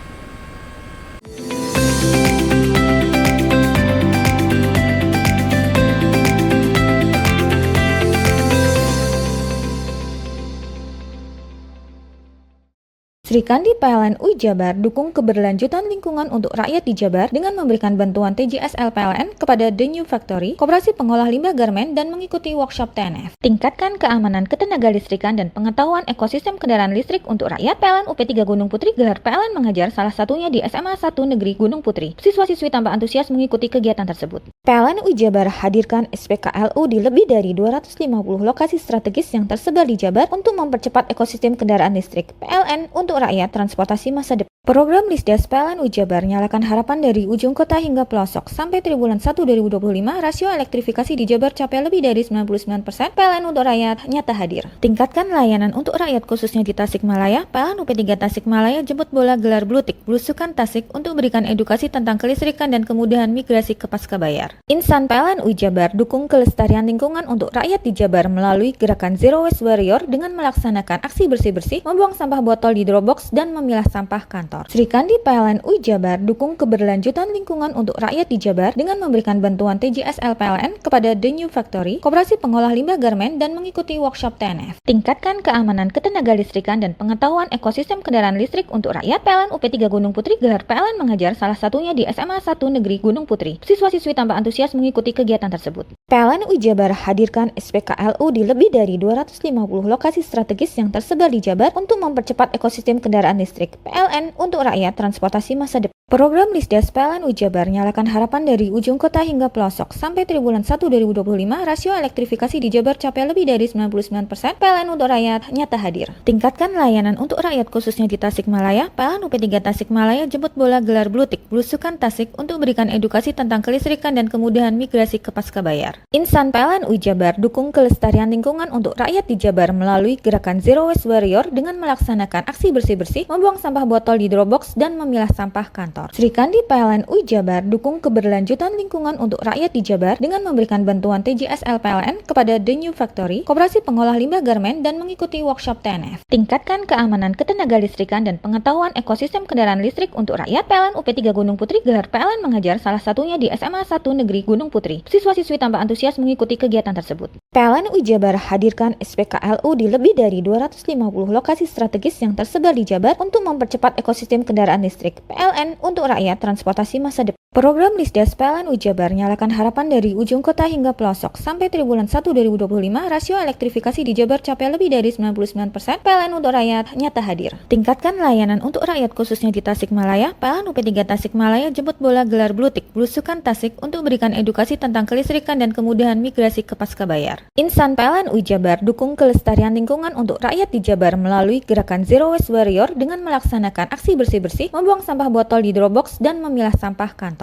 Sri Kandi PLN UI Jabar dukung keberlanjutan lingkungan untuk rakyat di Jabar dengan memberikan bantuan TJSL PLN kepada The New Factory, Koperasi Pengolah Limbah Garmen, dan mengikuti workshop TNF. Tingkatkan keamanan ketenaga listrikan dan pengetahuan ekosistem kendaraan listrik untuk rakyat. PLN UP3 Gunung Putri gelar PLN mengajar, salah satunya di SMA 1 Negeri Gunung Putri. Siswa-siswi tampak antusias mengikuti kegiatan tersebut. PLN UI Jabar hadirkan SPKLU di lebih dari 250 lokasi strategis yang tersebar di Jabar untuk mempercepat ekosistem kendaraan listrik. PLN untuk rakyat transportasi masa depan. Program Lisdas PLN UI Jabar nyalakan harapan dari ujung kota hingga pelosok. Sampai triwulan 1 2025, rasio elektrifikasi di Jabar capai lebih dari 99%. PLN untuk rakyat nyata hadir. Tingkatkan layanan untuk rakyat khususnya di Tasikmalaya. PLN UP3 Tasikmalaya jemput bola gelar Blutik Blusukan Tasik untuk berikan edukasi tentang kelistrikan dan kemudahan migrasi ke Pascabayar. Insan PLN UI Jabar dukung kelestarian lingkungan untuk rakyat di Jabar melalui gerakan Zero Waste Warrior dengan melaksanakan aksi bersih-bersih, membuang sampah botol di Dropbox dan memilah sampah kantor. Sri Kandi PLN UI Jabar dukung keberlanjutan lingkungan untuk rakyat di Jabar dengan memberikan bantuan TJSL PLN kepada The New Factory, Koperasi Pengolah Limbah Garmen, dan mengikuti workshop TNF. Tingkatkan keamanan ketenaga listrikan dan pengetahuan ekosistem kendaraan listrik untuk rakyat. PLN UP3 Gunung Putri gelar PLN mengajar, salah satunya di SMA 1 Negeri Gunung Putri. Siswa-siswi tampak antusias mengikuti kegiatan tersebut. PLN UI Jabar hadirkan SPKLU di lebih dari 250 lokasi strategis yang tersebar di Jabar untuk mempercepat ekosistem kendaraan listrik. PLN untuk rakyat transportasi masa depan. Program Lisdas PLN UI Jabar nyalakan harapan dari ujung kota hingga pelosok. Sampai triwulan 1 2025, rasio elektrifikasi di Jabar capai lebih dari 99%. PLN untuk rakyat nyata hadir. Tingkatkan layanan untuk rakyat khususnya di Tasikmalaya. PLN UP3 Tasikmalaya jemput bola gelar Blutik Blusukan Tasik untuk berikan edukasi tentang kelistrikan dan kemudahan migrasi ke Pascabayar. Insan PLN UI Jabar dukung kelestarian lingkungan untuk rakyat di Jabar melalui gerakan Zero Waste Warrior dengan melaksanakan aksi bersih-bersih, membuang sampah botol di Dropbox dan memilah sampah kantor. Sri Kandi PLN UI Jabar dukung keberlanjutan lingkungan untuk rakyat di Jabar dengan memberikan bantuan TJSL PLN kepada The New Factory, Koperasi Pengolah Limbah Garmen, dan mengikuti workshop TNF. Tingkatkan keamanan ketenaga listrikan dan pengetahuan ekosistem kendaraan listrik untuk rakyat. PLN UP3 Gunung Putri gelar PLN mengajar, salah satunya di SMA 1 Negeri Gunung Putri. Siswa-siswi tampak antusias mengikuti kegiatan tersebut. PLN UI Jabar hadirkan SPKLU di lebih dari 250 lokasi strategis yang tersebar di Jabar untuk mempercepat ekosistem kendaraan listrik. PLN untuk rakyat transportasi masa depan. Program Lisdas PLN UI Jabar nyalakan harapan dari ujung kota hingga pelosok. Sampai triwulan 1 2025, rasio elektrifikasi di Jabar capai lebih dari 99%. PLN untuk rakyat nyata hadir. Tingkatkan layanan untuk rakyat khususnya di Tasikmalaya. PLN UP3 Tasikmalaya jemput bola gelar Blutik Blusukan Tasik untuk berikan edukasi tentang kelistrikan dan kemudahan migrasi ke Pascabayar. Insan PLN UI Jabar dukung kelestarian lingkungan untuk rakyat di Jabar melalui gerakan Zero Waste Warrior dengan melaksanakan aksi bersih-bersih, membuang sampah botol di Dropbox dan memilah sampah kantor.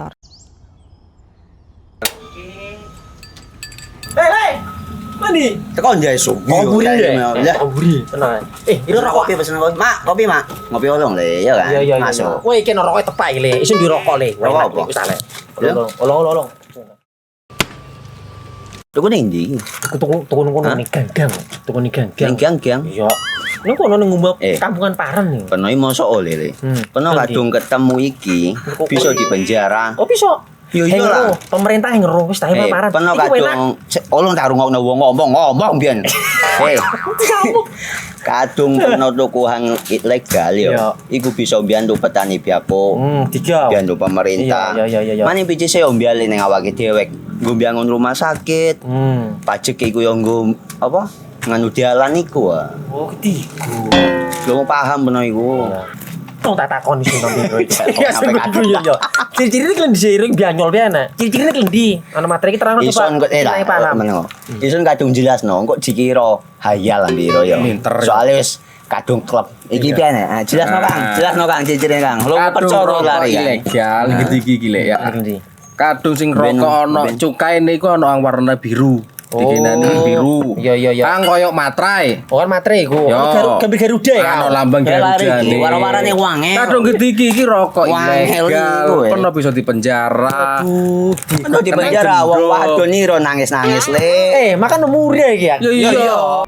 Hei, mandi. Tekan jaya su. Kaburi deh. Ya. Kaburi. Tenang. Ini rokok. Kopi pesen kopi. Mak, kopi, Mak. Ngopi olong le, ya kan? Iya. Masuk. Woi, kena rokoknya tepai le. Isun dirokok le. Rokok apa? Wis ale. Ya. Olong. Tuku ning ndi? Tuku ning ganggang. Tuku ning ganggang. Gang-gang. Iya. Nang kono ning ngumbat Eh. kampungan Paren nih. Peno mosok oleh le. Peno Nanti. kadung ketemu iki bisa dipenjara. Oh bisa. Yo iya lah. Pemerintah yang ngeru wis tahe Paren. Peno Iku enak. kadung olong tak rungokno wong ngomong biyen. Kadung peno tuku hang ilegal yo. Iya. Iku bisa mbiyantu petani biako. Tiga. Mbiyantu pemerintah. Iya. Mane picise yo mbiali ning awake dewek. Nggo mbiangun rumah sakit. Pajak iku yo nggo apa? Nganu dalan iku ah. Oh, ketiku. Lu paham peno iku. Tong tak takon sing nang biro iki. Iya, sampe yo. Ciri-cirine kan diseiring bianyol piana. Ciri-cirine kan ndi? Ana materi iki terang Ison kok Nilai paham. Ison kadung jelasno, kok dikira hayal ambiro ya. Soale wis kadung klub. Iki piye jelasno Kang, jelasno Kang ciri-cirine Kang. Lu percaya lari kan. Ilegal iki lek ya. Kadung sing rokok ana cukaine iku ana warna biru. Dikenani biru. Iya. Kang koyo matrai. Oh kan materi iku. Gambar Garuda ya. Ana lambang Garuda nih. Warna-warnane wange. Kadung gedhi iki rokok Wangel ilegal. iku, Pernah bisa dipenjara. Ono di penjara wong wadon iro nangis-nangis le. Makan umure iki ya. Iya.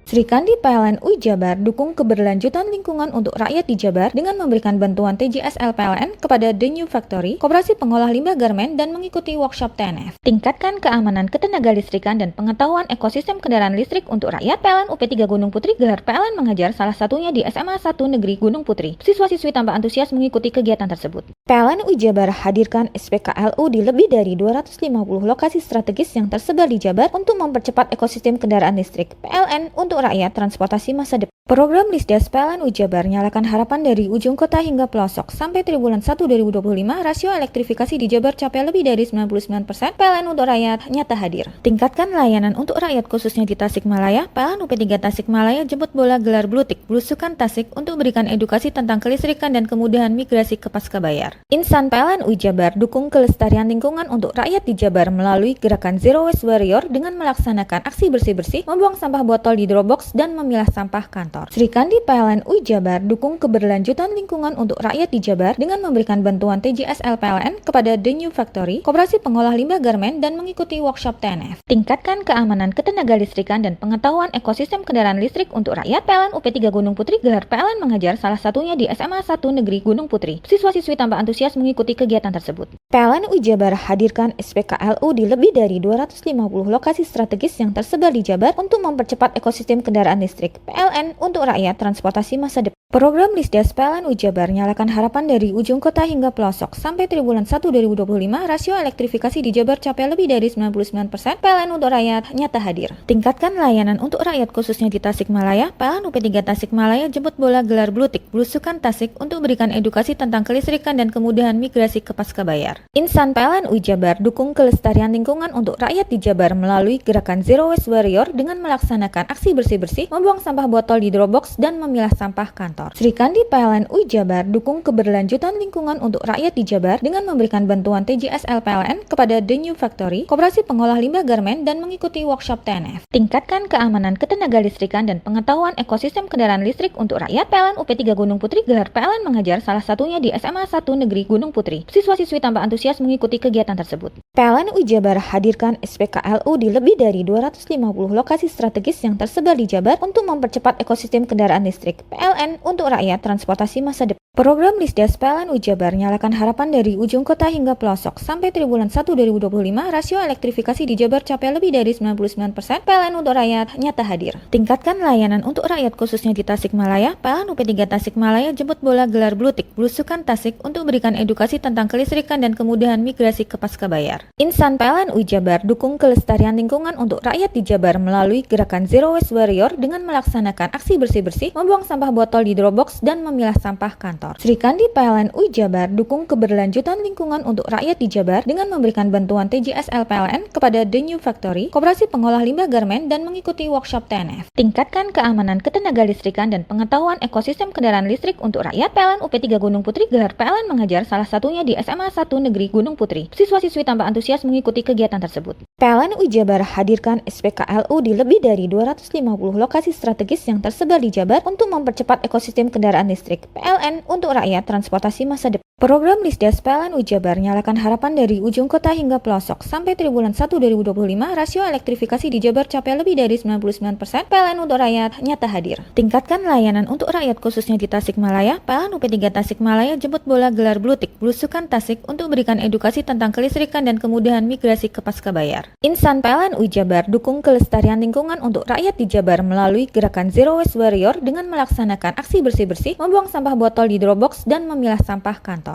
Sri Kandi PLN UI Jabar dukung keberlanjutan lingkungan untuk rakyat di Jabar dengan memberikan bantuan TJSL PLN kepada The New Factory, koperasi pengolah limbah garmen, dan mengikuti workshop TNF. Tingkatkan keamanan ketenaga listrikan dan pengetahuan ekosistem kendaraan listrik untuk rakyat. PLN UP3 Gunung Putri gelar PLN mengajar, salah satunya di SMA 1 Negeri Gunung Putri. Siswa-siswi tampak antusias mengikuti kegiatan tersebut. PLN UI Jabar hadirkan SPKLU di lebih dari 250 lokasi strategis yang tersebar di Jabar untuk mempercepat ekosistem kendaraan listrik. PLN untuk rakyat transportasi masa depan. Program Lisdas PLN UI Jabar nyalakan harapan dari ujung kota hingga pelosok. Sampai triwulan 1 2025, rasio elektrifikasi di Jabar capai lebih dari 99%. PLN untuk rakyat nyata hadir. Tingkatkan layanan untuk rakyat khususnya di Tasikmalaya. PLN UP3 Tasikmalaya jemput bola gelar Blutik Belusukan Tasik untuk berikan edukasi tentang kelistrikan dan kemudahan migrasi ke Pascabayar. Insan PLN UI Jabar dukung kelestarian lingkungan untuk rakyat di Jabar melalui gerakan Zero Waste Warrior dengan melaksanakan aksi bersih-bersih, membuang sampah botol di Dropbox dan memilah sampah kantor. Sri Kandi PLN UI Jabar dukung keberlanjutan lingkungan untuk rakyat di Jabar dengan memberikan bantuan TJSL PLN kepada The New Factory, koperasi pengolah limbah garmen, dan mengikuti workshop TNF. Tingkatkan keamanan ketenaga listrikan dan pengetahuan ekosistem kendaraan listrik untuk rakyat. PLN UP3 Gunung Putri gelar PLN mengajar, salah satunya di SMA 1 Negeri Gunung Putri. Siswa-siswi tampak antusias mengikuti kegiatan tersebut. PLN UI Jabar hadirkan SPKLU di lebih dari 250 lokasi strategis yang tersebar di Jabar untuk mempercepat ekosistem kendaraan listrik. PLN untuk rakyat transportasi masa depan. Program Lisdas PLN UI Jabar nyalakan harapan dari ujung kota hingga pelosok. Sampai triwulan 1 2025, rasio elektrifikasi di Jabar capai lebih dari 99%. PLN untuk rakyat nyata hadir. Tingkatkan layanan untuk rakyat khususnya di Tasikmalaya. PLN UP3 Tasikmalaya jemput bola gelar Blutik Belusukan Tasik untuk berikan edukasi tentang kelistrikan dan kemudahan migrasi ke Pascabayar. Insan PLN UI Jabar dukung kelestarian lingkungan untuk rakyat di Jabar melalui gerakan Zero Waste Warrior dengan melaksanakan aksi bersih-bersih, membuang sampah botol di Dropbox dan memilah sampah kantor. Sri Kandi PLN UI Jabar dukung keberlanjutan lingkungan untuk rakyat di Jabar dengan memberikan bantuan TJSL PLN kepada The New Factory, koperasi pengolah limbah garmen, dan mengikuti workshop TNF. Tingkatkan keamanan ketenaga listrikan dan pengetahuan ekosistem kendaraan listrik untuk rakyat. PLN UP3 Gunung Putri gelar PLN mengajar, salah satunya di SMA 1 Negeri Gunung Putri. Siswa-siswi tampak antusias mengikuti kegiatan tersebut. PLN UI Jabar hadirkan SPKLU di lebih dari 250 lokasi strategis yang tersebar di Jabar untuk mempercepat ekosistem kendaraan listrik. PLN untuk rakyat transportasi masa depan. Program Lisdas PLN UI Jabar nyalakan harapan dari ujung kota hingga pelosok. Sampai triwulan 1 2025, rasio elektrifikasi di Jabar capai lebih dari 99%. PLN untuk rakyat nyata hadir. Tingkatkan layanan untuk rakyat khususnya di Tasikmalaya. PLN UP3 Tasikmalaya jemput bola gelar Blutik Belusukan Tasik untuk berikan edukasi tentang kelistrikan dan kemudahan migrasi ke Pascabayar. Insan PLN UI Jabar dukung kelestarian lingkungan untuk rakyat di Jabar melalui gerakan Zero Waste Warrior dengan melaksanakan aksi bersih-bersih, membuang sampah botol di Dropbox dan memilah sampah kantor. Sri Kandi PLN UI Jabar dukung keberlanjutan lingkungan untuk rakyat di Jabar dengan memberikan bantuan TJSL PLN kepada The New Factory, koperasi pengolah limbah garmen, dan mengikuti workshop TNF. Tingkatkan keamanan ketenaga listrikan dan pengetahuan ekosistem kendaraan listrik untuk rakyat. PLN UP3 Gunung Putri gelar PLN mengajar, salah satunya di SMA 1 Negeri Gunung Putri. Siswa-siswi tampak antusias mengikuti kegiatan tersebut. PLN UI Jabar hadirkan SPKLU di lebih dari 250 lokasi strategis yang tersebar di Jabar untuk mempercepat ekosistem kendaraan listrik. PLN untuk rakyat transportasi masa depan. Program Lisdas PLN UI Jabar nyalakan harapan dari ujung kota hingga pelosok. Sampai triwulan 1 2025, rasio elektrifikasi di Jabar capai lebih dari 99%. PLN untuk rakyat nyata hadir. Tingkatkan layanan untuk rakyat khususnya di Tasikmalaya. PLN UP3 Tasikmalaya jemput bola gelar Blutik Belusukan Tasik untuk berikan edukasi tentang kelistrikan dan kemudahan migrasi ke Pascabayar. Insan PLN UI Jabar dukung kelestarian lingkungan untuk rakyat di Jabar melalui gerakan Zero Waste Warrior dengan melaksanakan aksi bersih-bersih, membuang sampah botol di Dropbox dan memilah sampah kantor.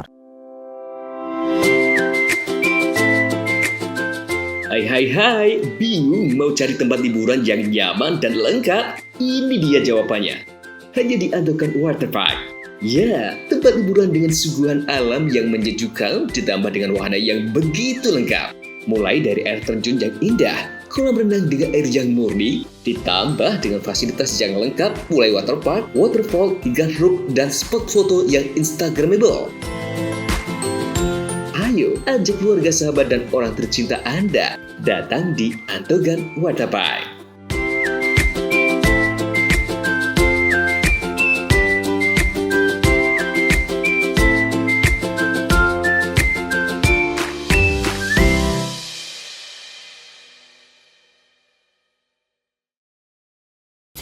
Hai, bingung mau cari tempat liburan yang nyaman dan lengkap? Ini dia jawabannya. Hanya di Andokan Waterpark. Ya, tempat liburan dengan suguhan alam yang menyejukkan ditambah dengan wahana yang begitu lengkap. Mulai dari air terjun yang indah, kolam renang dengan air yang murni, ditambah dengan fasilitas yang lengkap mulai waterpark, waterfall, hingga roof dan spot foto yang instagramable. Ayo, ajak keluarga, sahabat, dan orang tercinta Anda datang di Andokan Waterpark.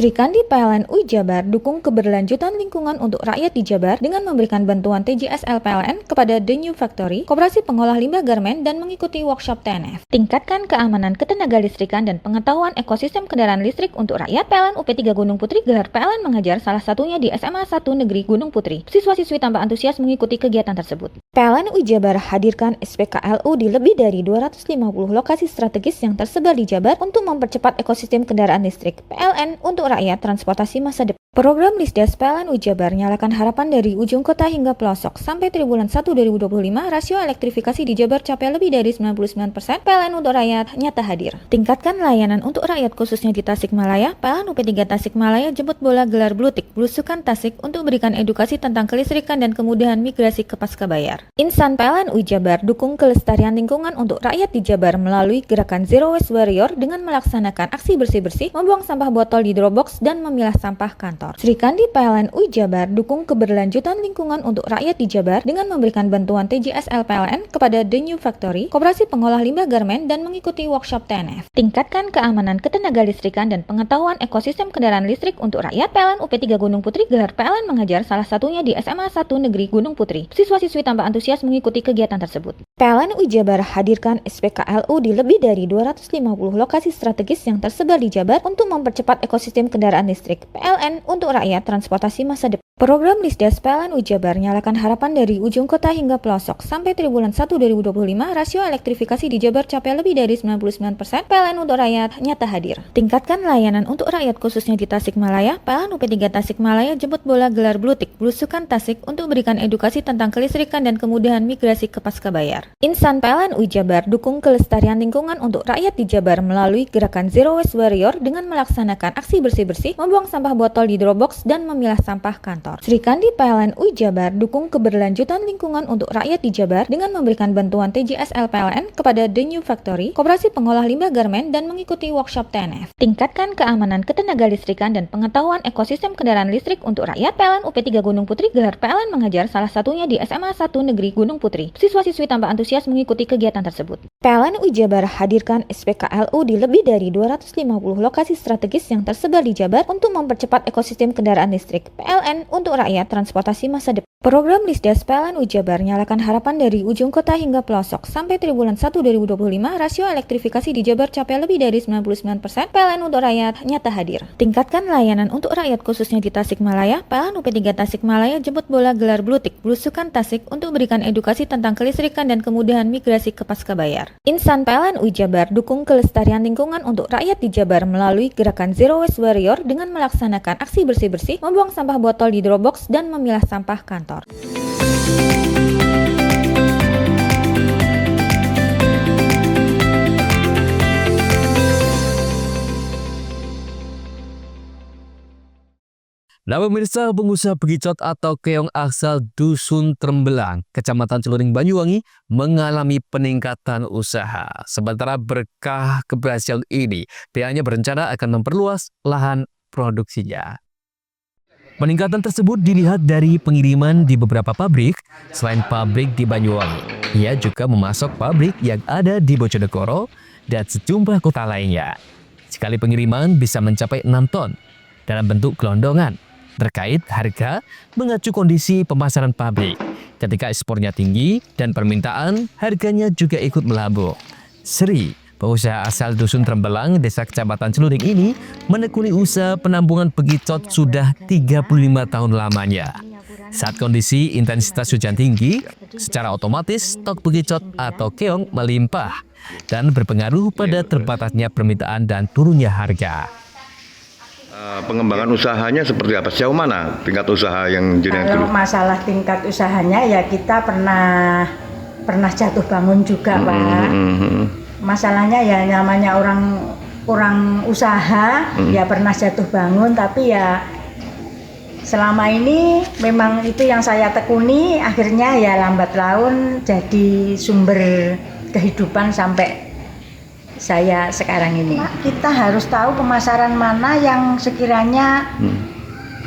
Sri Kandi PLN UI Jabar dukung keberlanjutan lingkungan untuk rakyat di Jabar dengan memberikan bantuan TJSL PLN kepada The New Factory, koperasi pengolah limbah garmen dan mengikuti workshop TNF. Tingkatkan keamanan ketenagalistrikan dan pengetahuan ekosistem kendaraan listrik untuk rakyat. PLN UP3 Gunung Putri gelar PLN mengajar salah satunya di SMA 1 Negeri Gunung Putri. Siswa-siswi tampak antusias mengikuti kegiatan tersebut. PLN UI Jabar hadirkan SPKLU di lebih dari 250 lokasi strategis yang tersebar di Jabar untuk mempercepat ekosistem kendaraan listrik. PLN untuk rakyat transportasi masa depan. Program Lisdes PLN UI Jabar nyalakan harapan dari ujung kota hingga pelosok. Sampai triwulan 1 2025, rasio elektrifikasi di Jabar capai lebih dari 99%. PLN untuk rakyat nyata hadir. Tingkatkan layanan untuk rakyat khususnya di Tasikmalaya. PLN UP3 Tasikmalaya jemput bola gelar Blutik Belusukan Tasik untuk berikan edukasi tentang kelistrikan dan kemudahan migrasi ke Pascabayar. Insan PLN UI Jabar dukung kelestarian lingkungan untuk rakyat di Jabar melalui gerakan Zero Waste Warrior dengan melaksanakan aksi bersih-bersih, membuang sampah botol di Dropbox dan memilah sampah kantor. Sri Kandi PLN UI Jabar dukung keberlanjutan lingkungan untuk rakyat di Jabar dengan memberikan bantuan TJSL PLN kepada The New Factory, koperasi pengolah limbah garmen dan mengikuti workshop TNF. Tingkatkan keamanan ketenagalistrikan dan pengetahuan ekosistem kendaraan listrik untuk rakyat. PLN UP3 Gunung Putri gelar PLN mengajar salah satunya di SMA 1 Negeri Gunung Putri. Siswa-siswi tampak antusias mengikuti kegiatan tersebut. PLN UI Jabar hadirkan SPKLU di lebih dari 250 lokasi strategis yang tersebar di Jabar untuk mempercepat ekosistem kendaraan listrik. PLN untuk rakyat transportasi masa depan. Program Lisdes PLN UI Jabar nyalakan harapan dari ujung kota hingga pelosok. Sampai triwulan 1 2025, rasio elektrifikasi di Jabar capai lebih dari 99%. PLN untuk rakyat nyata hadir. Tingkatkan layanan untuk rakyat khususnya di Tasikmalaya. PLN UP3 Tasikmalaya jemput bola gelar Blutik Belusukan Tasik untuk berikan edukasi tentang kelistrikan dan kemudahan migrasi ke Pascabayar. Insan PLN UI Jabar dukung kelestarian lingkungan untuk rakyat di Jabar melalui gerakan Zero Waste Warrior dengan melaksanakan aksi bersih-bersih, membuang sampah botol di Dropbox dan memilah sampah kantor. Sri Kandi PLN UI Jabar dukung keberlanjutan lingkungan untuk rakyat di Jabar dengan memberikan bantuan TJSL PLN kepada The New Factory, koperasi pengolah limbah garmen dan mengikuti workshop TNF. Tingkatkan keamanan ketenagalistrikan dan pengetahuan ekosistem kendaraan listrik untuk rakyat. PLN UP3 Gunung Putri gelar PLN mengajar salah satunya di SMA 1 Negeri Gunung Putri. Siswa-siswi tampak antusias mengikuti kegiatan tersebut. PLN UI Jabar hadirkan SPKLU di lebih dari 250 lokasi strategis yang tersebar di Jabar untuk mempercepat ekosistem kendaraan listrik. PLN untuk rakyat transportasi masa depan. Program Lisdes PLN UI Jabar nyalakan harapan dari ujung kota hingga pelosok. Sampai triwulan 1 2025, rasio elektrifikasi di Jabar capai lebih dari 99%. PLN untuk rakyat nyata hadir. Tingkatkan layanan untuk rakyat khususnya di Tasikmalaya. PLN UP3 Tasikmalaya jemput bola gelar Blutik Belusukan Tasik untuk berikan edukasi tentang kelistrikan dan kemudahan migrasi ke Pascabayar. Insan PLN UI Jabar dukung kelestarian lingkungan untuk rakyat di Jabar melalui gerakan Zero Waste Warrior dengan melaksanakan aksi bersih-bersih, membuang sampah botol di Dropbox dan memilah sampah kantor. Nah pemirsa, pengusaha bekicot atau keong asal Dusun Trembelang, Kecamatan Celuring Banyuwangi mengalami peningkatan usaha. Sementara berkah keberhasilan ini, pihaknya berencana akan memperluas lahan produksinya. Peningkatan tersebut dilihat dari pengiriman di beberapa pabrik. Selain pabrik di Banyuwangi, ia juga memasok pabrik yang ada di Bojonegoro dan sejumlah kota lainnya. Sekali pengiriman bisa mencapai 6 ton dalam bentuk gelondongan. Terkait harga, mengacu kondisi pemasaran pabrik. Ketika ekspornya tinggi dan permintaan, harganya juga ikut melambung. Sri, pengusaha asal Dusun Trembelang, Desa Kecamatan Celuring ini menekuni usaha penampungan bekicot sudah 35 tahun lamanya. Saat kondisi intensitas hujan tinggi, secara otomatis stok bekicot atau keong melimpah dan berpengaruh pada terbatasnya permintaan dan turunnya harga. Pengembangan usahanya seperti apa? Sejauh mana tingkat usaha yang jenengan dulu? Kalau masalah tingkat usahanya ya kita pernah jatuh bangun juga, Pak. Masalahnya ya namanya orang usaha ya pernah jatuh bangun, tapi ya selama ini memang itu yang saya tekuni, akhirnya ya lambat laun jadi sumber kehidupan sampai saya sekarang ini. Kita harus tahu pemasaran mana yang sekiranya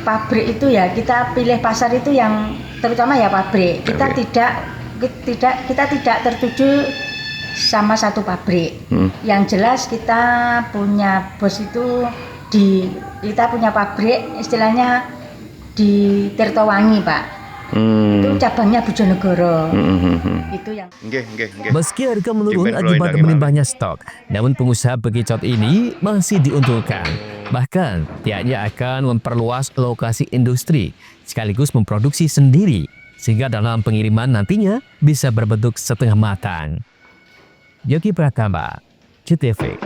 pabrik itu ya, kita pilih pasar itu yang terutama ya pabrik. Kita tidak tertuju sama satu pabrik. Yang jelas kita punya bos itu kita punya pabrik istilahnya di Tirtowangi, Pak. Itu cabangnya Bojonegoro. Itu yang Meski harga menurun akibat melimpahnya stok, namun pengusaha bekicot ini masih diuntungkan. Bahkan, pihaknya akan memperluas lokasi industri sekaligus memproduksi sendiri sehingga dalam pengiriman nantinya bisa berbentuk setengah matang. Yogi Pratama, CTV.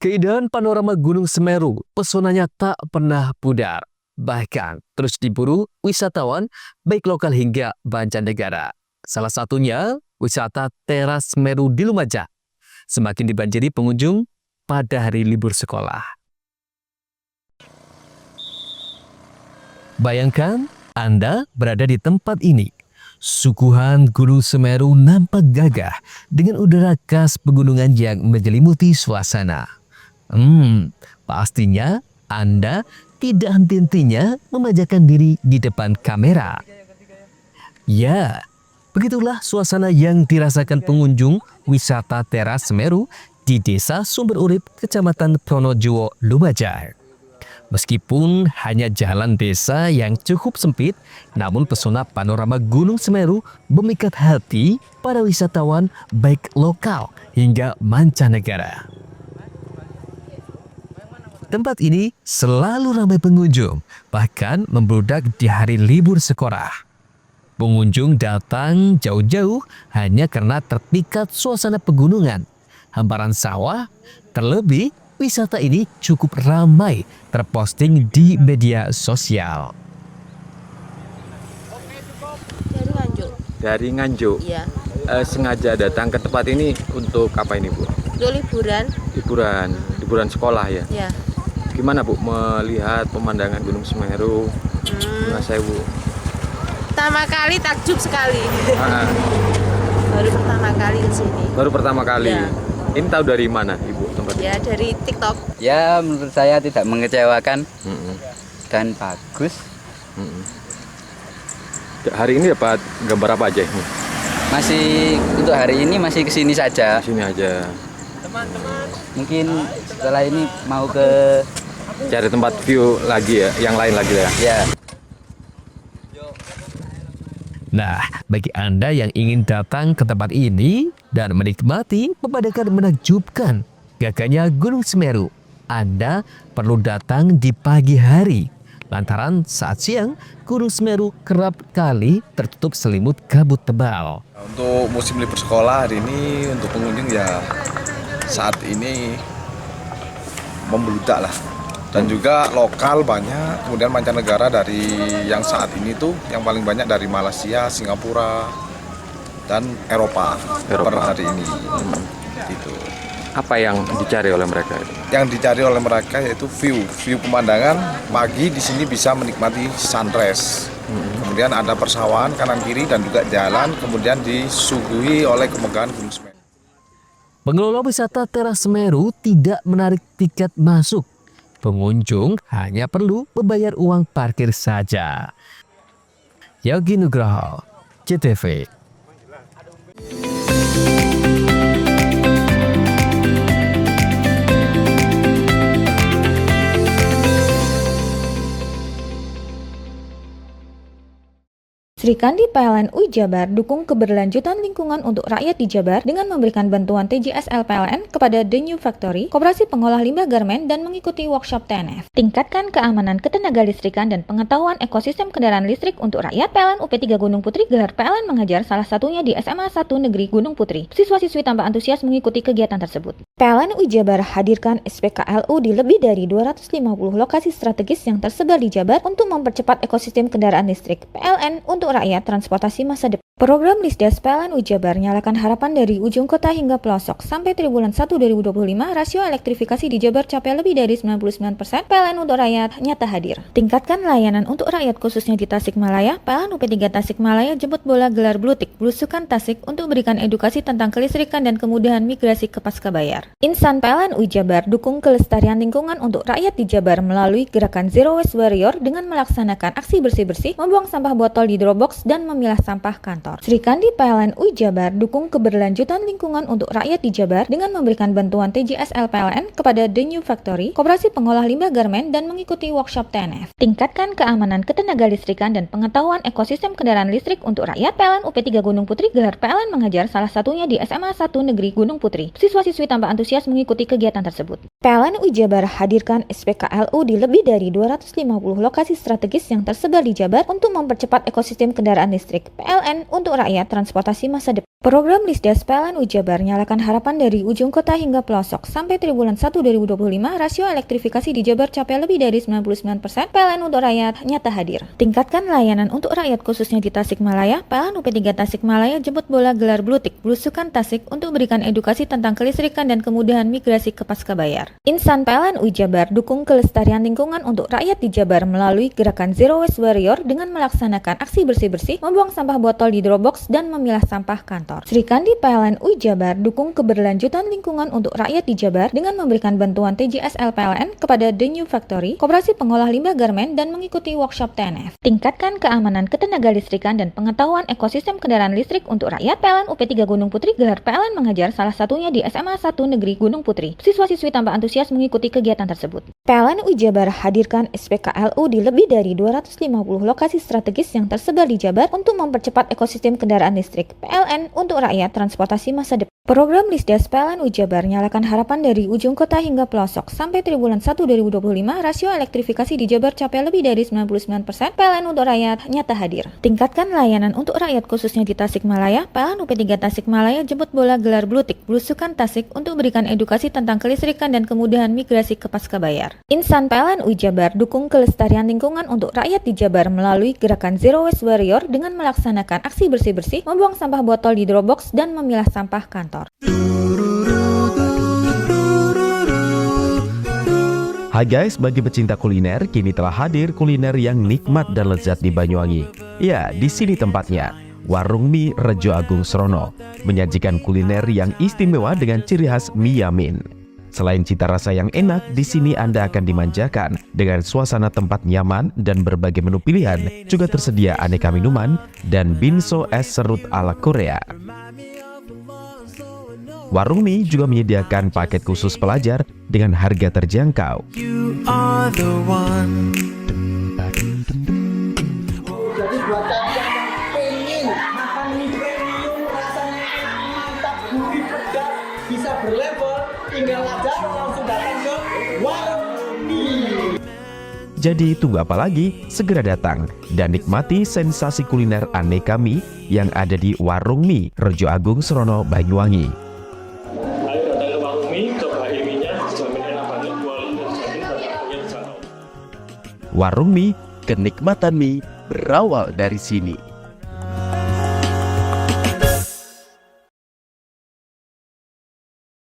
Keindahan panorama Gunung Semeru, pesonanya tak pernah pudar. Bahkan terus diburu wisatawan baik lokal hingga mancanegara. Salah satunya wisata teras Semeru di Lumajang. Semakin dibanjiri pengunjung pada hari libur sekolah. Bayangkan Anda berada di tempat ini. Suguhan Gunung Semeru nampak gagah dengan udara khas pegunungan yang menyelimuti suasana. Pastinya Anda tidak henti-hentinya memanjakan diri di depan kamera. Ya, begitulah suasana yang dirasakan pengunjung wisata teras Semeru di Desa Sumber Urip, Kecamatan Pronojiwo, Lumajang. Meskipun hanya jalan desa yang cukup sempit, namun pesona panorama Gunung Semeru memikat hati para wisatawan baik lokal hingga mancanegara. Tempat ini selalu ramai pengunjung, bahkan membludak di hari libur sekolah. Pengunjung datang jauh-jauh hanya karena terpikat suasana pegunungan, hamparan sawah, terlebih wisata ini cukup ramai terposting di media sosial. Dari Nganjuk. Dari Nganjuk? Iya. Sengaja datang ke tempat ini untuk apa ini, Bu? Untuk liburan. Liburan sekolah ya? Iya. Gimana, Bu, melihat pemandangan Gunung Semeru? Gimana saya, Bu? Pertama kali takjub sekali. Baru pertama kali ke sini. Baru pertama kali? Ya. Ini tahu dari mana, Ibu, tempatnya? Ya, dari TikTok. Ya, menurut saya tidak mengecewakan dan bagus. Hari ini dapat gambar apa aja ini? Masih untuk hari ini masih kesini saja. Sini aja. Mungkin setelah ini mau ke cari tempat view lagi ya, yang lain lagi ya. Ya. Nah, bagi Anda yang ingin datang ke tempat ini dan menikmati pemandangan menakjubkan gagahnya Gunung Semeru, Anda perlu datang di pagi hari. Lantaran saat siang, Gunung Semeru kerap kali tertutup selimut kabut tebal. Untuk musim libur sekolah hari ini untuk pengunjung ya saat ini membludak lah, dan juga lokal banyak, kemudian mancanegara dari yang saat ini tuh yang paling banyak dari Malaysia, Singapura, dan Eropa. Per hari ini. Gitu. Apa yang dicari oleh mereka itu? Yang dicari oleh mereka yaitu view pemandangan. Pagi di sini bisa menikmati sunrise. Kemudian ada persawahan kanan kiri dan juga jalan, kemudian disuguhi oleh kemegahan Gunung Semeru. Pengelola wisata teras Semeru tidak menarik tiket masuk. Pengunjung hanya perlu membayar uang parkir saja. Yogi Nugroho, CTV. Sri Kandi PLN UI Jabar dukung keberlanjutan lingkungan untuk rakyat di Jabar dengan memberikan bantuan TJSL PLN kepada The New Factory, koperasi pengolah limbah garmen, dan mengikuti workshop TNF. Tingkatkan keamanan ketenaga listrikan dan pengetahuan ekosistem kendaraan listrik untuk rakyat. PLN UP3 Gunung Putri gelar PLN mengajar, salah satunya di SMA 1 Negeri Gunung Putri. Siswa-siswi tampak antusias mengikuti kegiatan tersebut. PLN UI Jabar hadirkan SPKLU di lebih dari 250 lokasi strategis yang tersebar di Jabar untuk mempercepat ekosistem kendaraan listrik. PLN untuk rakyat transportasi masa depan. Program Lisdas PLN UI Jabar nyalakan harapan dari ujung kota hingga pelosok. Sampai triwulan 1 2025, rasio elektrifikasi di Jabar capai lebih dari 99%. PLN untuk rakyat nyata hadir. Tingkatkan layanan untuk rakyat khususnya di Tasikmalaya. PLN UP3 Tasikmalaya jemput bola gelar Blutik Belusukan Tasik untuk berikan edukasi tentang kelistrikan dan kemudahan migrasi ke Pascabayar. Insan PLN UI Jabar dukung kelestarian lingkungan untuk rakyat di Jabar melalui gerakan Zero Waste Warrior dengan melaksanakan aksi bersih-bersih, membuang sampah botol di drop box box dan memilah sampah kantor. Sri Kandi PLN UI Jabar dukung keberlanjutan lingkungan untuk rakyat di Jabar dengan memberikan bantuan TJSL PLN kepada The New Factory, Koperasi Pengolah Limbah Garmen, dan mengikuti workshop TNF. Tingkatkan keamanan ketenaga listrikan dan pengetahuan ekosistem kendaraan listrik untuk rakyat. PLN UP3 Gunung Putri gelar PLN mengajar, salah satunya di SMA 1 Negeri Gunung Putri. Siswa-siswi tambah antusias mengikuti kegiatan tersebut. PLN UI Jabar hadirkan SPKLU di lebih dari 250 lokasi strategis yang tersebar di Jabar untuk mempercepat ekosistem kendaraan listrik. PLN untuk rakyat transportasi masa depan. Program Lisdas PLN UI Jabar nyalakan harapan dari ujung kota hingga pelosok. Sampai triwulan 1 2025, rasio elektrifikasi di Jabar capai lebih dari 99%. PLN untuk rakyat nyata hadir. Tingkatkan layanan untuk rakyat khususnya di Tasikmalaya. PLN UP3 Tasikmalaya jemput bola gelar Blutik Belusukan Tasik untuk berikan edukasi tentang kelistrikan dan kemudahan migrasi ke Pascabayar. Insan PLN UI Jabar dukung kelestarian lingkungan untuk rakyat di Jabar melalui gerakan Zero Waste Warrior dengan melaksanakan aksi bersih-bersih, membuang sampah botol di Dropbox dan memilah sampah kantor. Sri Kandi PLN UI Jabar dukung keberlanjutan lingkungan untuk rakyat di Jabar dengan memberikan bantuan TJSL PLN kepada The New Factory, Koperasi Pengolah Limbah Garmen, dan mengikuti workshop TNF. Tingkatkan keamanan ketenaga listrikan dan pengetahuan ekosistem kendaraan listrik untuk rakyat. PLN UP3 Gunung Putri gelar PLN mengajar, salah satunya di SMA 1 Negeri Gunung Putri. Siswa-siswi tambah antusias mengikuti kegiatan tersebut. PLN UI Jabar hadirkan SPKLU di lebih dari 250 lokasi strategis yang tersebar di Jabar untuk mempercepat ekosistem kendaraan listrik. PLN untuk rakyat transportasi masa depan. Program Lisdas PLN UI Jabar nyalakan harapan dari ujung kota hingga pelosok. Sampai triwulan 1 2025, rasio elektrifikasi di Jabar capai lebih dari 99%. PLN untuk rakyat nyata hadir. Tingkatkan layanan untuk rakyat khususnya di Tasikmalaya. PLN UP3 Tasikmalaya jemput bola gelar Blutik Belusukan Tasik untuk berikan edukasi tentang kelistrikan dan kemudahan migrasi ke Pascabayar. Insan PLN UI Jabar dukung kelestarian lingkungan untuk rakyat di Jabar melalui gerakan Zero Waste Warrior dengan melaksanakan aksi bersih-bersih, membuang sampah botol di Dropbox dan memilah sampah kantor. Hai guys, bagi pecinta kuliner, kini telah hadir kuliner yang nikmat dan lezat di Banyuwangi. Ya, di sini tempatnya. Warung Mie Rejo Agung Srono menyajikan kuliner yang istimewa dengan ciri khas mie yamin. Selain cita rasa yang enak, di sini Anda akan dimanjakan dengan suasana tempat nyaman dan berbagai menu pilihan. Juga tersedia aneka minuman dan binso es serut ala Korea. Warung Mie juga menyediakan paket khusus pelajar dengan harga terjangkau. You are the one. Jadi buat kalian yang pengen makan mie premium rasanya mantap, gurih, pedas, bisa berlevel, tinggal aja langsung datang ke Warung Mie. Jadi tunggu apa lagi? Segera datang dan nikmati sensasi kuliner aneka mie yang ada di Warung Mie Rejo Agung Srono, Banyuwangi. Warung Mie, kenikmatan mie berawal dari sini.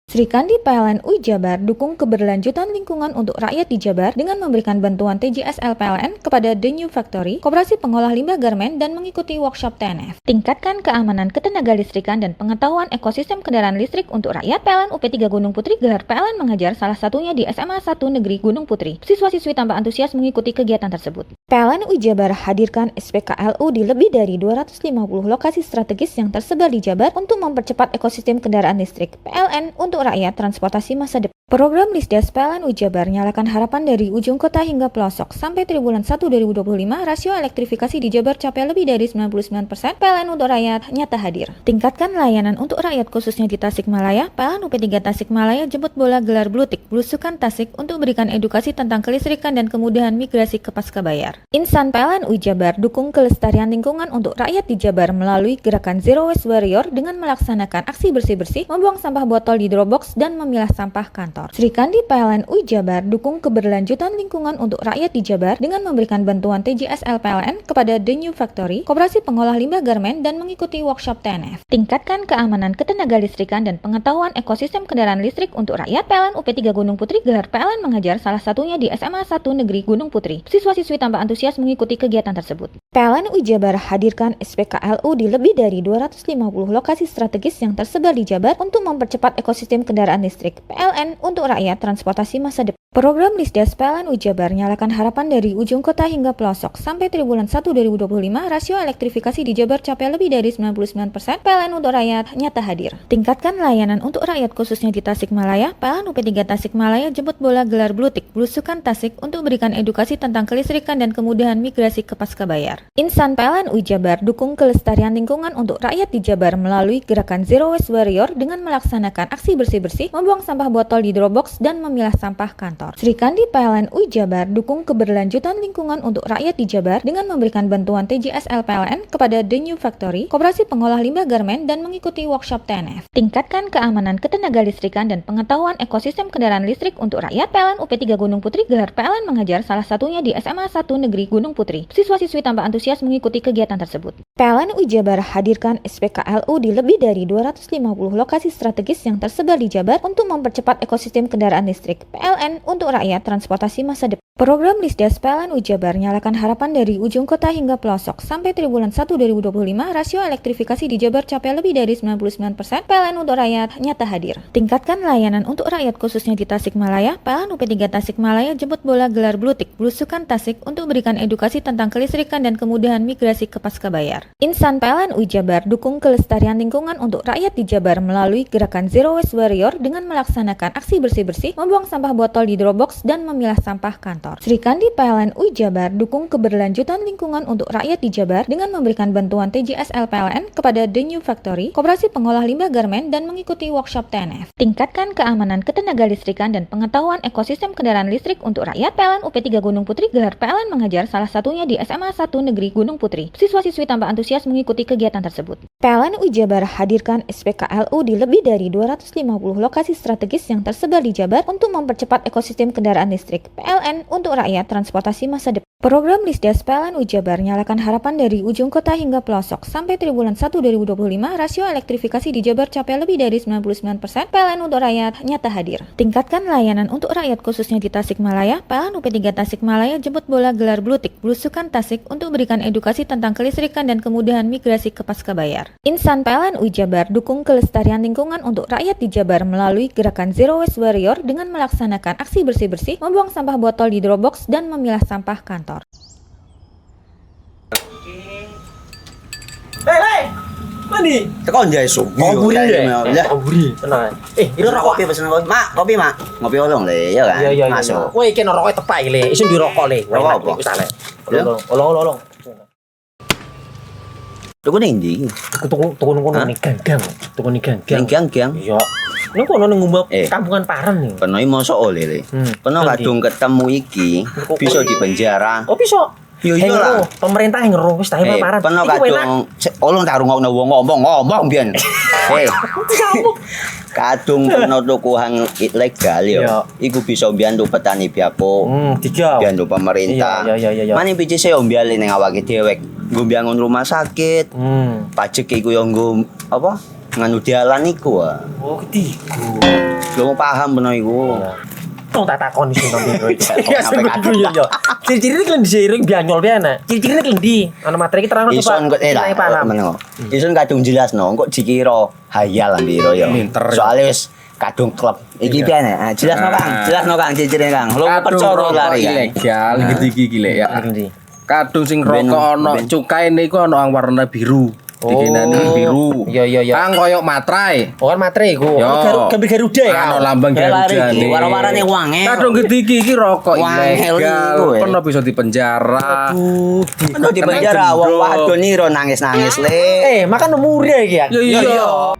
Sri Kandi PLN UI Jabar dukung keberlanjutan lingkungan untuk rakyat di Jabar dengan memberikan bantuan TJSL PLN kepada The New Factory, Koperasi Pengolah Limbah Garmen, dan mengikuti workshop TNF. Tingkatkan keamanan ketenaga listrikan dan pengetahuan ekosistem kendaraan listrik untuk rakyat. PLN UP3 Gunung Putri gelar PLN mengajar, salah satunya di SMA 1 Negeri Gunung Putri. Siswa-siswi tambah antusias mengikuti kegiatan tersebut. PLN UI Jabar hadirkan SPKLU di lebih dari 250 lokasi strategis yang tersebar di Jabar untuk mempercepat ekosistem kendaraan listrik. PLN untuk rakyat transportasi masa depan. Program Lisdas PLN UI Jabar nyalakan harapan dari ujung kota hingga pelosok. Sampai triwulan 1 2025, rasio elektrifikasi di Jabar capai lebih dari 99%. PLN untuk rakyat nyata hadir. Tingkatkan layanan untuk rakyat khususnya di Tasikmalaya. PLN UP3 Tasikmalaya jemput bola gelar Blutik Belusukan Tasik untuk berikan edukasi tentang kelistrikan dan kemudahan migrasi ke Pascabayar. Insan PLN UI Jabar dukung kelestarian lingkungan untuk rakyat di Jabar melalui gerakan Zero Waste Warrior dengan melaksanakan aksi bersih-bersih, membuang sampah botol di Dropbox dan memilah sampah kantor. Sri Kandi PLN UI Jabar dukung keberlanjutan lingkungan untuk rakyat di Jabar dengan memberikan bantuan TJSL PLN kepada The New Factory, Koperasi Pengolah Limbah Garmen, dan mengikuti workshop TNF. Tingkatkan keamanan ketenaga listrikan dan pengetahuan ekosistem kendaraan listrik untuk rakyat. PLN UP3 Gunung Putri gelar PLN mengajar, salah satunya di SMA 1 Negeri Gunung Putri. Siswa-siswi tambah antusias mengikuti kegiatan tersebut. PLN UI Jabar hadirkan SPKLU di lebih dari 250 lokasi strategis yang tersebar di Jabar untuk mempercepat ekosistem kendaraan listrik. PLN untuk rakyat transportasi masa depan. Program Lisdes PLN Jabar nyalakan harapan dari ujung kota hingga pelosok. Sampai triwulan 1 2025, rasio elektrifikasi di Jabar capai lebih dari 99%. PLN untuk rakyat nyata hadir. Tingkatkan layanan untuk rakyat khususnya di Tasikmalaya. PLN UP3 Tasikmalaya jemput bola gelar blutik Blusukan Tasik untuk berikan edukasi tentang kelistrikan dan kemudahan migrasi ke Pascabayar. Insan PLN Jabar dukung kelestarian lingkungan untuk rakyat di Jabar melalui gerakan Zero Waste Warrior dengan melaksanakan aksi bersih-bersih, membuang sampah botol di Dropbox dan memilah sampah kantor. Sri Kandi PLN Jabar dukung keberlanjutan lingkungan untuk rakyat di Jabar dengan memberikan bantuan TJSL PLN kepada The New Factory, Koperasi Pengolah Limbah Garmen dan mengikuti workshop TNF. Tingkatkan keamanan ketenaga listrikan dan pengetahuan ekosistem kendaraan listrik untuk rakyat. PLN UP3 Gunung Putri gelar PLN mengajar salah satunya di SMA 1 Negeri Gunung Putri. Siswa-siswi tambah antusias mengikuti kegiatan tersebut. PLN Jabar hadirkan SPKLU di lebih dari 250 lokasi strategis yang tersebar di Jabar untuk mempercepat ekosistem kendaraan listrik. PLN untuk rakyat transportasi masa depan. Program Lisdes PLN Jabar nyalakan harapan dari ujung kota hingga pelosok. Sampai triwulan 1 2025, rasio elektrifikasi di Jabar capai lebih dari 99%. PLN untuk rakyat nyata hadir. Tingkatkan layanan untuk rakyat khususnya di Tasikmalaya. PLN UP3 Tasikmalaya jemput bola gelar blutik Blusukan Tasik untuk berikan edukasi tentang kelistrikan dan kemudahan migrasi ke Pascabayar. Insan PLN Jabar dukung kelestarian lingkungan untuk rakyat di Jabar melalui gerakan Zero Waste Warrior dengan melaksanakan aksi bersih-bersih, membuang sampah botol di Dropbox dan memilah sampah kantor. Sri Kandi PLN Jabar dukung keberlanjutan lingkungan untuk rakyat di Jabar dengan memberikan bantuan TJSL PLN kepada The New Factory, Koperasi Pengolah Limbah Garmen dan mengikuti workshop TNF. Tingkatkan keamanan ketenaga listrikan dan pengetahuan ekosistem kendaraan listrik untuk rakyat. PLN UP3 Gunung Putri gelar PLN mengajar salah satunya di SMA 1 Negeri Gunung Putri. Siswa-siswi tambah antusias mengikuti kegiatan tersebut. PLN Jabar hadirkan SPKLU di lebih dari 250 lokasi strategis yang tersebar di Jabar untuk mempercepat ekosistem kendaraan listrik. PLN untuk rakyat transportasi masa depan. Program Lisdes PLN Jabar nyalakan harapan dari ujung kota hingga pelosok. Sampai triwulan 1 2025, rasio elektrifikasi di Jabar capai lebih dari 99%. PLN untuk rakyat nyata hadir. Tingkatkan layanan untuk rakyat khususnya di Tasikmalaya. PLN UP3 Tasikmalaya jemput bola gelar blutik Blusukan Tasik untuk berikan edukasi tentang kelistrikan dan kemudahan migrasi ke Pascabayar. Insan PLN Jabar dukung kelestarian lingkungan untuk rakyat di Jabar melalui gerakan Zero Waste Warrior dengan melaksanakan aksi bersih-bersih, membuang sampah botol di Dropbox dan memilah sampah kantor. Hei, mandi. Tekan jaya su. Koburi ya. Koburi. Tenang. Ini rokok. Kopi pesen kopi. Mak, kopi mak. Ngopi olong le, ya kan? Iya. Masuk. Kowe iki rokoknya tepak iki le. Isin dirokok le. Rokok apa? Wis ale. Olong. Tuku ning ndi? Tuku nang gang. Tuku ning gang. Gang. Iya. Nang kono nang ngumbat kampungan Paren nih. Peno mosok oleh le. Peno kadung ketemu iki bisa dipenjara. Oh bisa. Yo lah. Pemerintah yang ngeru wis tahe Paren. Peno kadung olong tak rungokno wong ngomong biyen. Kadung peno tuku hang ilegal yo. Iku bisa mbiyantu petani biapo. Mbiyantu pemerintah. Iya. Mane picise yo mbiale ning awake dhewek. Nggo mbangun rumah sakit. Pajak iku yo nggo apa? Nganu dalan iku ah. Oh, ketiku. Lu paham peno iku. Tong tak takon sing nang biro iki. Ya sebetul yo. Ciri-ciri iki diseiring bianyol piye ana. Ciri-cirine klendi. Ana materi iki terang Ison kok paham. Ison kadung jelasno kok dikira hayal biro yo. Soale wis kadung klub. Iki piye ana? Jelasno Kang, ciri-cirine Kang. Lu percaya lari ilegal iki lek ya. Kadung sing rokok ana cukaine iku ana warna biru. Dikenani biru. Iya. Kang koyo matrai. Oh kan matrai iku. Gambar Garuda ya. Ana lambang Garuda. Warna-warnane wange. Kadung gede iki rokok ilegal. Pernah bisa dipenjara. Aduh, dipenjara wong wadon iro nangis-nangis le. Makan umure iki ya. Iya.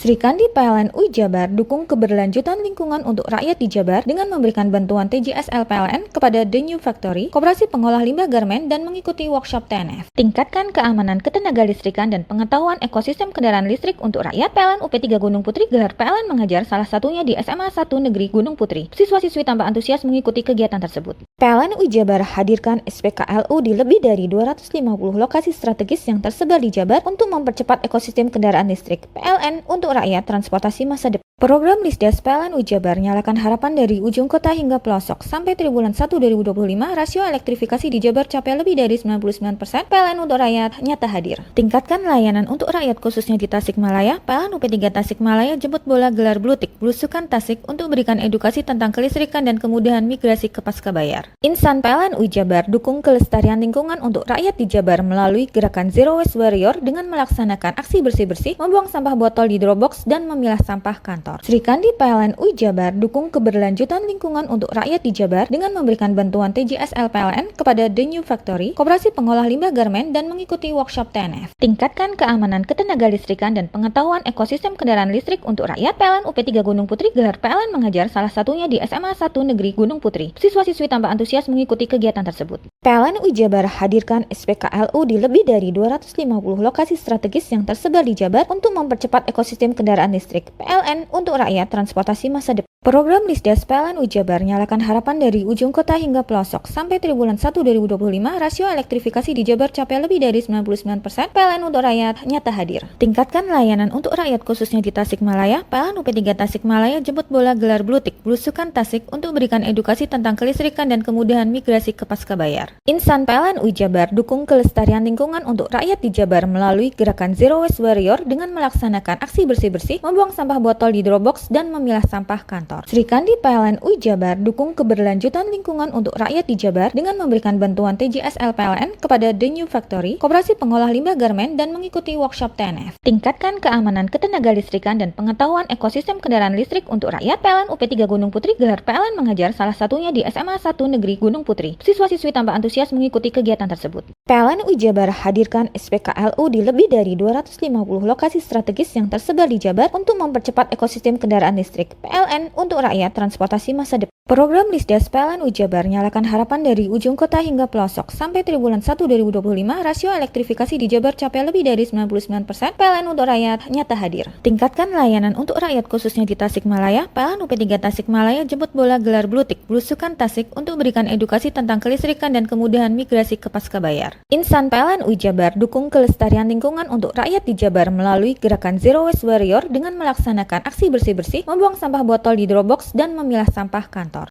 Sri Kandi PLN Jabar dukung keberlanjutan lingkungan untuk rakyat di Jabar dengan memberikan bantuan TJSL PLN kepada The New Factory, Koperasi Pengolah Limbah Garmen dan mengikuti workshop TNF. Tingkatkan keamanan ketenaga listrikan dan pengetahuan ekosistem kendaraan listrik untuk rakyat. PLN UP3 Gunung Putri gelar PLN mengajar salah satunya di SMA 1 Negeri Gunung Putri. Siswa-siswi tambah antusias mengikuti kegiatan tersebut. PLN Jabar hadirkan SPKLU di lebih dari 250 lokasi strategis yang tersebar di Jabar untuk mempercepat ekosistem kendaraan listrik. PLN untuk rakyat transportasi masa depan. Program Lisdes PLN Jabar nyalakan harapan dari ujung kota hingga pelosok. Sampai triwulan 1 2025, rasio elektrifikasi di Jabar capai lebih dari 99%. PLN untuk rakyat nyata hadir. Tingkatkan layanan untuk rakyat khususnya di Tasikmalaya. PLN UP3 Tasikmalaya jemput bola gelar Blutik Blusukan Tasik untuk berikan edukasi tentang kelistrikan dan kemudahan migrasi ke Pascabayar. Insan PLN Jabar dukung kelestarian lingkungan untuk rakyat di Jabar melalui gerakan Zero Waste Warrior dengan melaksanakan aksi bersih-bersih, membuang sampah botol di Dropbox dan memilah sampah kantor. Sri Kandi PLN Jabar dukung keberlanjutan lingkungan untuk rakyat di Jabar dengan memberikan bantuan TJSL PLN kepada The New Factory, koperasi pengolah limbah garmen dan mengikuti workshop TNF. Tingkatkan keamanan ketenagalistrikan dan pengetahuan ekosistem kendaraan listrik untuk rakyat. PLN UP3 Gunung Putri gelar PLN mengajar salah satunya di SMA 1 Negeri Gunung Putri. Siswa-siswi tambah antusias mengikuti kegiatan tersebut. PLN Jabar hadirkan SPKLU di lebih dari 250 lokasi strategis yang tersebar di Jabar untuk mempercepat ekosistem kendaraan listrik. PLN untuk rakyat transportasi masa depan. Program Lisdes PLN Jabar nyalakan harapan dari ujung kota hingga pelosok. Sampai triwulan 1 2025, rasio elektrifikasi di Jabar capai lebih dari 99%. PLN untuk rakyat nyata hadir. Tingkatkan layanan untuk rakyat khususnya di Tasikmalaya. PLN UP3 Tasikmalaya jemput bola gelar Blutik Blusukan Tasik untuk berikan edukasi tentang kelistrikan dan kemudahan migrasi ke Pascabayar. Insan PLN Jabar dukung kelestarian lingkungan untuk rakyat di Jabar melalui gerakan Zero Waste Warrior dengan melaksanakan aksi bersih-bersih, membuang sampah botol di Dropbox dan memilah sampah kantor. Sri Kandi PLN Jabar dukung keberlanjutan lingkungan untuk rakyat di Jabar dengan memberikan bantuan TJSL PLN kepada The New Factory, koperasi pengolah limbah garmen dan mengikuti workshop TNF. Tingkatkan keamanan ketenagalistrikan dan pengetahuan ekosistem kendaraan listrik untuk rakyat. PLN UP3 Gunung Putri gelar PLN mengajar salah satunya di SMA 1 Negeri Gunung Putri. Siswa-siswi tambah antusias mengikuti kegiatan tersebut. PLN Jabar hadirkan SPKLU di lebih dari 250 lokasi strategis yang tersebar di Jabar untuk mempercepat ekosistem kendaraan listrik. PLN untuk rakyat transportasi masa depan. Program Lisdes PLN Jabar nyalakan harapan dari ujung kota hingga pelosok. Sampai triwulan 1 2025, rasio elektrifikasi di Jabar capai lebih dari 99%. PLN untuk rakyat nyata hadir. Tingkatkan layanan untuk rakyat khususnya di Tasikmalaya. PLN UP3 Tasikmalaya jemput bola gelar Blutik Blusukan Tasik untuk berikan edukasi tentang kelistrikan dan kemudahan migrasi ke Pascabayar. Insan PLN Jabar dukung kelestarian lingkungan untuk rakyat di Jabar melalui gerakan Zero Waste Warrior dengan melaksanakan aksi bersih-bersih, membuang sampah botol di Dropbox dan memilah sampah kantor.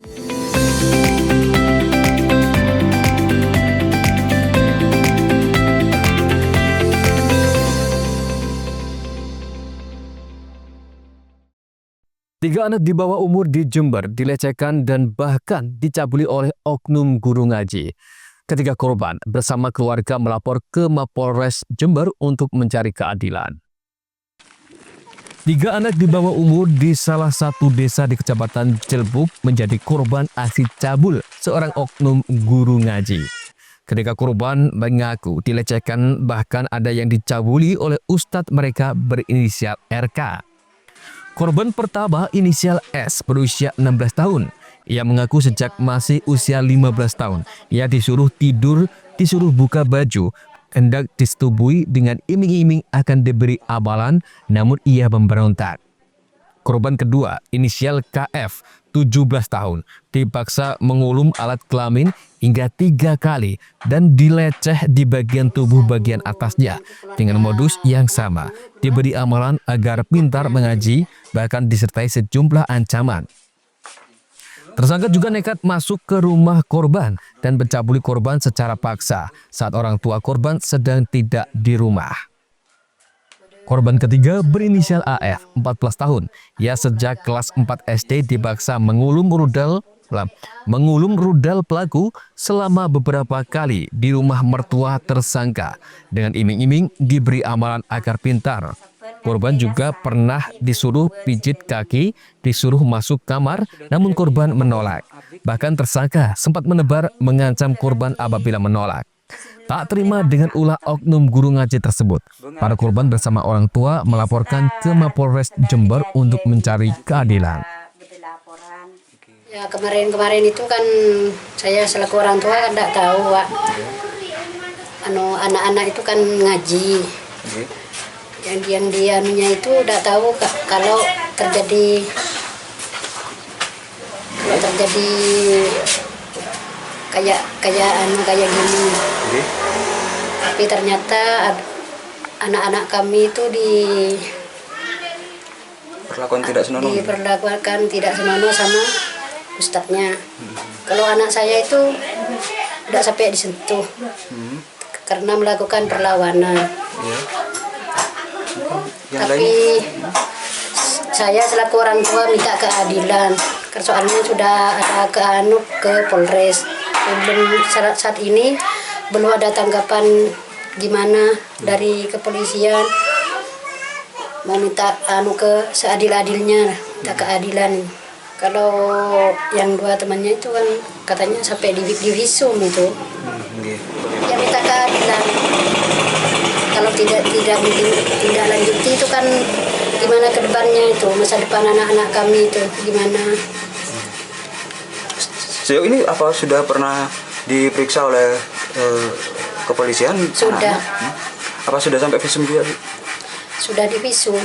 Tiga anak di bawah umur di Jember dilecehkan dan bahkan dicabuli oleh oknum guru ngaji. Ketiga korban bersama keluarga melapor ke Mapolres Jember untuk mencari keadilan. Tiga anak di bawah umur di salah satu desa di Kecamatan Cilbuk menjadi korban aksi cabul seorang oknum guru ngaji. Ketiga korban mengaku dilecehkan, bahkan ada yang dicabuli oleh ustadz mereka berinisial RK. Korban pertama inisial S berusia 16 tahun. Ia mengaku sejak masih usia 15 tahun, ia disuruh tidur, disuruh buka baju, hendak disetubui dengan iming-iming akan diberi amalan, namun ia memberontak. Korban kedua, inisial KF, 17 tahun, dipaksa mengulum alat kelamin hingga 3 kali dan dileceh di bagian tubuh bagian atasnya dengan modus yang sama, diberi amalan agar pintar mengaji, bahkan disertai sejumlah ancaman. Tersangka juga nekat masuk ke rumah korban dan mencabuli korban secara paksa saat orang tua korban sedang tidak di rumah. Korban ketiga berinisial AF, 14 tahun. Ia sejak kelas 4 SD dipaksa mengulum rudal pelaku selama beberapa kali di rumah mertua tersangka dengan iming-iming diberi amalan agar pintar. Korban juga pernah disuruh pijit kaki, disuruh masuk kamar, namun korban menolak. Bahkan tersangka sempat menebar mengancam korban apabila menolak. Tak terima dengan ulah oknum guru ngaji tersebut, para korban bersama orang tua melaporkan ke Mapolres Jember untuk mencari keadilan. Ya kemarin itu kan saya selaku orang tua kan tidak tahu, Pak. Anak-anak itu kan ngaji. Yang dia anunya itu udah tahu kalau terjadi kayak gini. Tapi ternyata anak-anak kami itu Perlakuan tidak senonoh. Diperlakukan tidak senonoh sama ustadznya. Kalau anak saya itu tidak sampai disentuh karena melakukan perlawanan. Ya. Yang Tapi saya selaku orang tua minta keadilan. Soalnya sudah ada ke Polres. Belum saat ini belum ada tanggapan gimana dari kepolisian. Mau minta ke seadil-adilnya, minta keadilan. Kalau yang dua temannya itu kan katanya sampai di visum itu. Ya minta keadilan. Kalau tidak lanjuti itu kan gimana ke depannya itu, masa depan anak-anak kami itu gimana. Sejauh ini apa sudah pernah diperiksa oleh kepolisian? Sudah. Apa sudah sampai visum juga? Sudah divisum.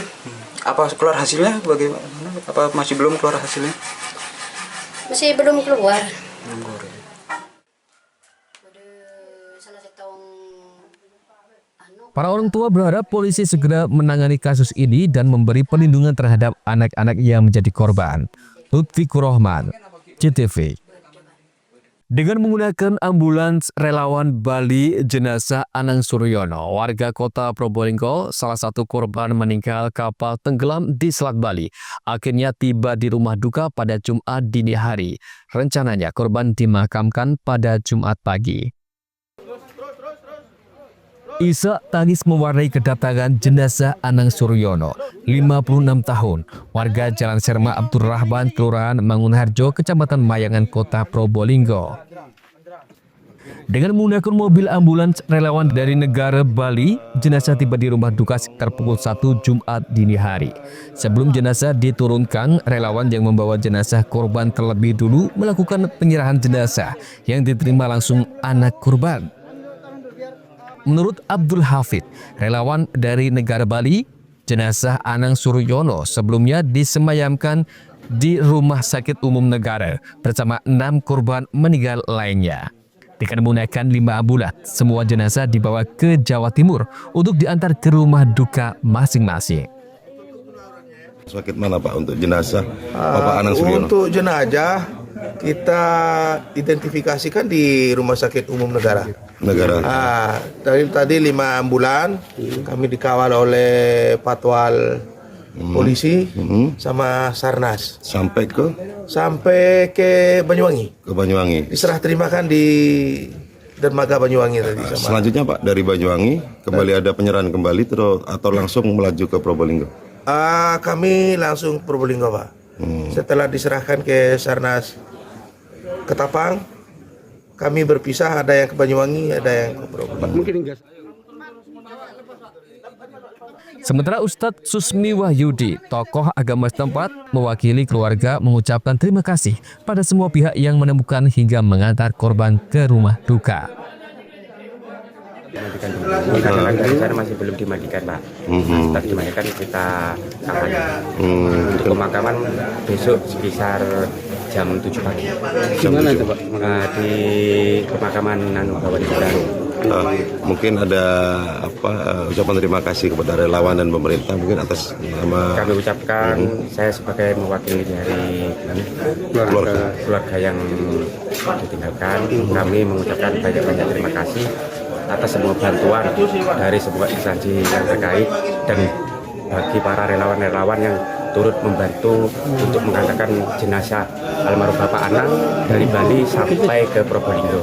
Apa keluar hasilnya bagaimana? Apa masih belum keluar hasilnya? Masih belum keluar. Para orang tua berharap polisi segera menangani kasus ini dan memberi perlindungan terhadap anak-anak yang menjadi korban. Lutfikur Rahman, CTV. Dengan menggunakan ambulans relawan Bali, jenazah Anang Suryono, warga kota Probolinggo, salah satu korban meninggal kapal tenggelam di Selat Bali, akhirnya tiba di rumah duka pada Jumat dini hari. Rencananya korban dimakamkan pada Jumat pagi. Isak tangis mewarnai kedatangan jenazah Anang Suryono, 56 tahun, warga Jalan Serma Abdurrahman, Kelurahan Mangunharjo, Kecamatan Mayangan, Kota Probolinggo. Dengan menggunakan mobil ambulans relawan dari negara Bali, jenazah tiba di rumah duka sekitar pukul 1 Jumat dini hari. Sebelum jenazah diturunkan, relawan yang membawa jenazah korban terlebih dulu melakukan penyerahan jenazah yang diterima langsung anak korban. Menurut Abdul Hafid, relawan dari negara Bali, jenazah Anang Suryono sebelumnya disemayamkan di Rumah Sakit Umum Negara bersama 6 korban meninggal lainnya. Dengan menggunakan 5 ambulans, semua jenazah dibawa ke Jawa Timur untuk diantar ke rumah duka masing-masing. Sakit mana Pak untuk jenazah Bapak Anang Suryono? Untuk jenazah kita identifikasikan di Rumah Sakit Umum Negara. Tadi 5 ambulan, kami dikawal oleh patwal polisi sama Sarnas. Sampai ke Banyuwangi. Ke Banyuwangi. Diserah terimakan di dermaga Banyuwangi tadi. Selanjutnya Pak, dari Banyuwangi kembali ada penyerahan kembali atau langsung melaju ke Probolinggo? Kami langsung Probolinggo Pak. Setelah diserahkan ke Sarnas Ketapang, kami berpisah, ada yang ke Banyuwangi, ada yang ke Probolinggo. Sementara Ustadz Susmi Wahyudi, tokoh agama setempat, mewakili keluarga mengucapkan terima kasih pada semua pihak yang menemukan hingga mengantar korban ke rumah duka. Karena dari sana masih belum dimandikan Pak. Setelah dimandikan kita akan untuk pemakaman besok sekitar jam 7 pagi. Jam 7 Pak? Di pemakaman Bawah di Baru. Mungkin ada ucapan terima kasih kepada relawan dan pemerintah mungkin atas nama kami ucapkan saya sebagai mewakili dari keluarga yang ditinggalkan, kami mengucapkan banyak-banyak terima kasih atas semua bantuan dari semua instansi yang terkait dan bagi para relawan-relawan yang turut membantu untuk mengantarkan jenazah almarhum Bapak Anang dari Bali sampai ke Probolinggo.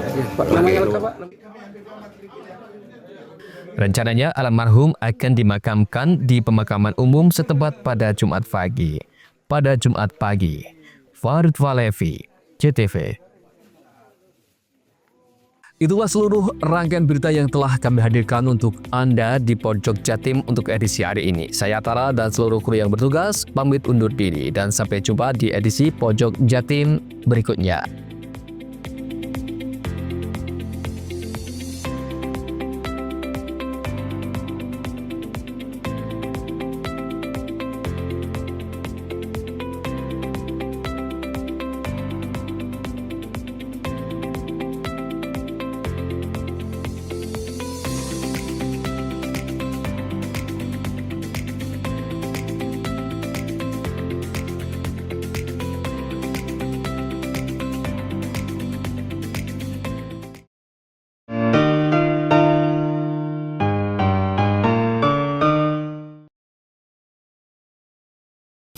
Rencananya almarhum akan dimakamkan di pemakaman umum setempat pada Jumat pagi. Farid Valevi, CTV. Itulah seluruh rangkaian berita yang telah kami hadirkan untuk Anda di Pojok Jatim untuk edisi hari ini. Saya Tara dan seluruh kru yang bertugas pamit undur diri dan sampai jumpa di edisi Pojok Jatim berikutnya.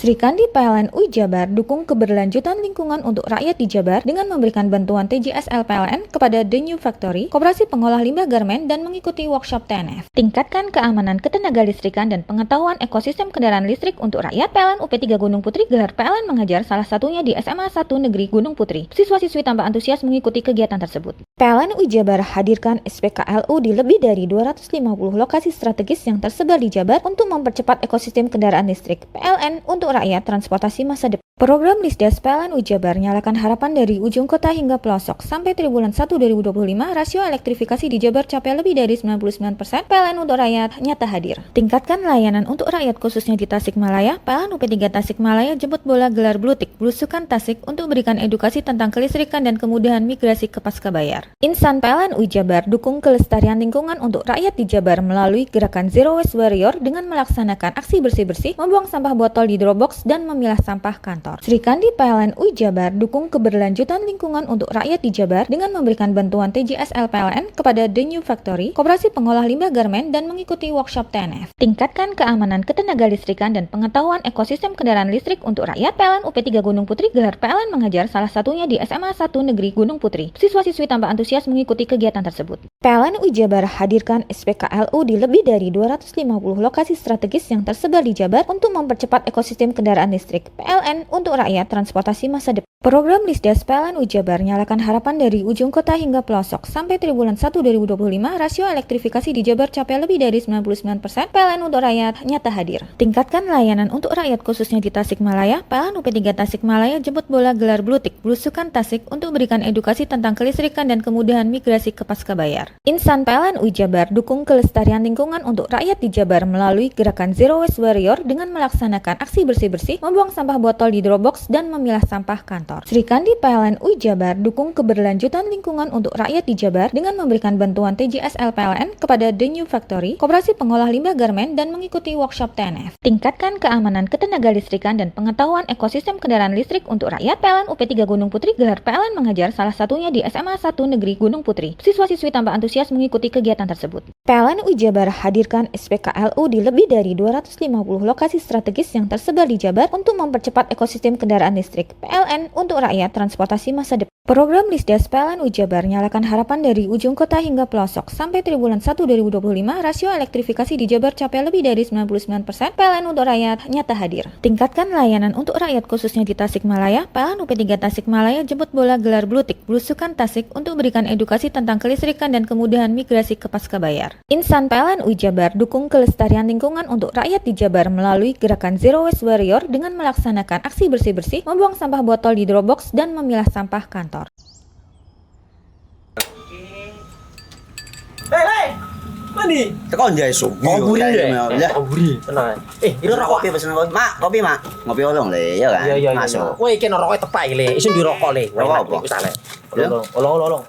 Sri Kandi PLN UI Jabar dukung keberlanjutan lingkungan untuk rakyat di Jabar dengan memberikan bantuan TJSL PLN kepada The New Factory, Koperasi Pengolah Limbah Garmen, dan mengikuti workshop TNF. Tingkatkan keamanan ketenaga listrikan dan pengetahuan ekosistem kendaraan listrik untuk rakyat. PLN UP3 Gunung Putri gelar PLN mengajar, salah satunya di SMA 1 Negeri Gunung Putri. Siswa-siswi tambah antusias mengikuti kegiatan tersebut. PLN UI Jabar hadirkan SPKLU di lebih dari 250 lokasi strategis yang tersebar di Jabar untuk mempercepat ekosistem kendaraan listrik. PLN untuk rakyat transportasi masa depan. Program Lisdas PLN UI Jabar nyalakan harapan dari ujung kota hingga pelosok. Sampai triwulan 1 2025, rasio elektrifikasi di Jabar capai lebih dari 99%. PLN untuk rakyat nyata hadir. Tingkatkan layanan untuk rakyat khususnya di Tasikmalaya. PLN UP3 Tasikmalaya jemput bola gelar Blutik Belusukan Tasik untuk berikan edukasi tentang kelistrikan dan kemudahan migrasi ke Pascabayar. Insan PLN UI Jabar dukung kelestarian lingkungan untuk rakyat di Jabar melalui gerakan Zero Waste Warrior dengan melaksanakan aksi bersih-bersih, membuang sampah botol di Dropbox dan memilah sampah kantor. Sri Kandi PLN UI Jabar dukung keberlanjutan lingkungan untuk rakyat di Jabar dengan memberikan bantuan TJSL PLN kepada The New Factory, Koperasi Pengolah Limbah Garmen, dan mengikuti workshop TNF. Tingkatkan keamanan ketenaga listrikan dan pengetahuan ekosistem kendaraan listrik untuk rakyat. PLN UP3 Gunung Putri gelar PLN mengajar, salah satunya di SMA 1 Negeri Gunung Putri. Siswa-siswi tambah antusias mengikuti kegiatan tersebut. PLN UI Jabar hadirkan SPKLU di lebih dari 250 lokasi strategis yang tersebar di Jabar untuk mempercepat ekosistem kendaraan listrik. PLN untuk rakyat transportasi masa depan. Program Lisdas PLN UI Jabar nyalakan harapan dari ujung kota hingga pelosok. Sampai triwulan 1 2025, rasio elektrifikasi di Jabar capai lebih dari 99%. PLN untuk rakyat nyata hadir. Tingkatkan layanan untuk rakyat khususnya di Tasikmalaya. PLN UP3 Tasikmalaya jemput bola gelar Blutik Belusukan Tasik untuk berikan edukasi tentang kelistrikan dan kemudahan migrasi ke Pascabayar. Insan PLN UI Jabar dukung kelestarian lingkungan untuk rakyat di Jabar melalui gerakan Zero Waste Warrior dengan melaksanakan aksi bersih-bersih, membuang sampah botol di Dropbox dan memilah sampah kantor. Sri Kandi PLN UI Jabar dukung keberlanjutan lingkungan untuk rakyat di Jabar dengan memberikan bantuan TJSL PLN kepada The New Factory, Koperasi Pengolah Limbah Garmen, dan mengikuti workshop TNF. Tingkatkan keamanan ketenaga listrikan dan pengetahuan ekosistem kendaraan listrik untuk rakyat. PLN UP3 Gunung Putri gelar PLN mengajar, salah satunya di SMA 1 Negeri Gunung Putri. Siswa-siswi tambah antusias mengikuti kegiatan tersebut. PLN UI Jabar hadirkan SPKLU di lebih dari 250 lokasi strategis yang tersebar di Jabar untuk mempercepat ekosistem kendaraan listrik. PLN untuk rakyat transportasi masa depan. Program Lisdas PLN UI Jabar nyalakan harapan dari ujung kota hingga pelosok. Sampai triwulan 1 2025, rasio elektrifikasi di Jabar capai lebih dari 99%. PLN untuk rakyat nyata hadir. Tingkatkan layanan untuk rakyat khususnya di Tasikmalaya. PLN UP3 Tasikmalaya jemput bola gelar Blutik Belusukan Tasik untuk berikan edukasi tentang kelistrikan dan kemudahan migrasi ke Pascabayar. Insan PLN UI Jabar dukung kelestarian lingkungan untuk rakyat di Jabar melalui gerakan Zero Waste Warrior dengan melaksanakan aksi bersih-bersih, membuang sampah botol di Dropbox dan memilah sampah kantor. Hei, mandi. Tekan jaya su. Koburi ya. Koburi. Tenang. Ini rokok. Kopi pesen kopi. Mak, kopi mak. Ngopi olong le, ya kan? Iya. Masuk. Woi, iki rokoknya tepak iki le. Isin dirokok le. Rokok apa? Wis ale. Olong.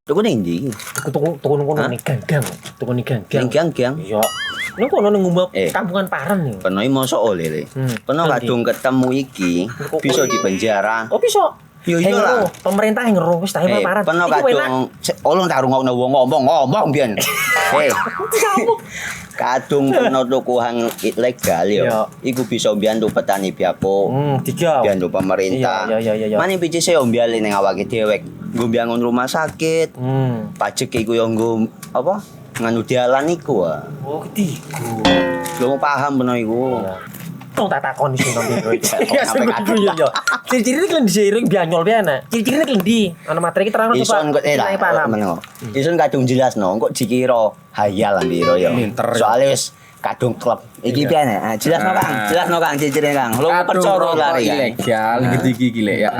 Tuku ning ndi? Tuku nang gang-gang. Tuku ning gang-gang. Ning gang-gang. Iya. Ning kono ning ngumbak kampungan Paren nih. Kono iki mosok oleh le. Kono kadung ketemu iki bisa dipenjara. Oh, bisa. Yo lah. Pemerintah yang ngeru wis tahe Paren. Kono kadung olong tak rungokno wong ngomong biyen. Kadung kena tukuhan ilegal ya. Iku bisa mbiyantu petani biako. Mbiyantu pemerintah. Iya. Mane picise yo mbiale ning awake dhewe. Nggo mbiangun rumah sakit. Pajak iku yo nggo apa? Nganu dalan iku. Oh, ketiku. Lu paham bener iku. Tong tak takon sing nang biro iki. Ya sebenarnya yo. Ciri-ciri iki diseiring bianyol piye ana. Ciri-cirine klendi. Ana materi iki terang Ison kok paham. Ison kadung jelasno, kok dikira hayal biro yo. Soale wis kadung klub. Iki piye nek? Jelasno Kang ciri-cirine Kang. Lu percaya lari ilegal iki lek ya.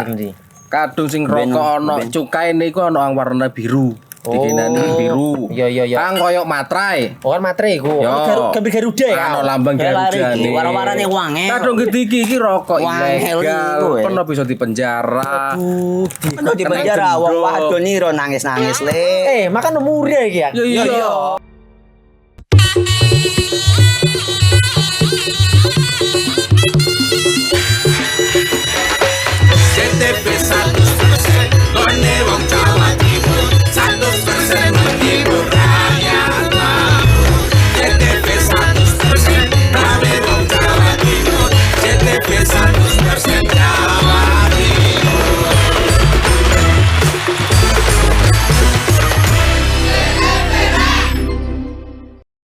Kadung sing rokok ana cukaine iku ana warna biru. Dikenani biru. Iya. Kang koyo matrai. Oh kan matrai iku. Gambar Garuda ya. Ana lambang Garuda. Warna-warnane wange. Kadung gede iki rokok ilegal. Pernah bisa dipenjara. Aduh, dipenjara wong wadon iro nangis-nangis le. Makan umure iki ya. Iya.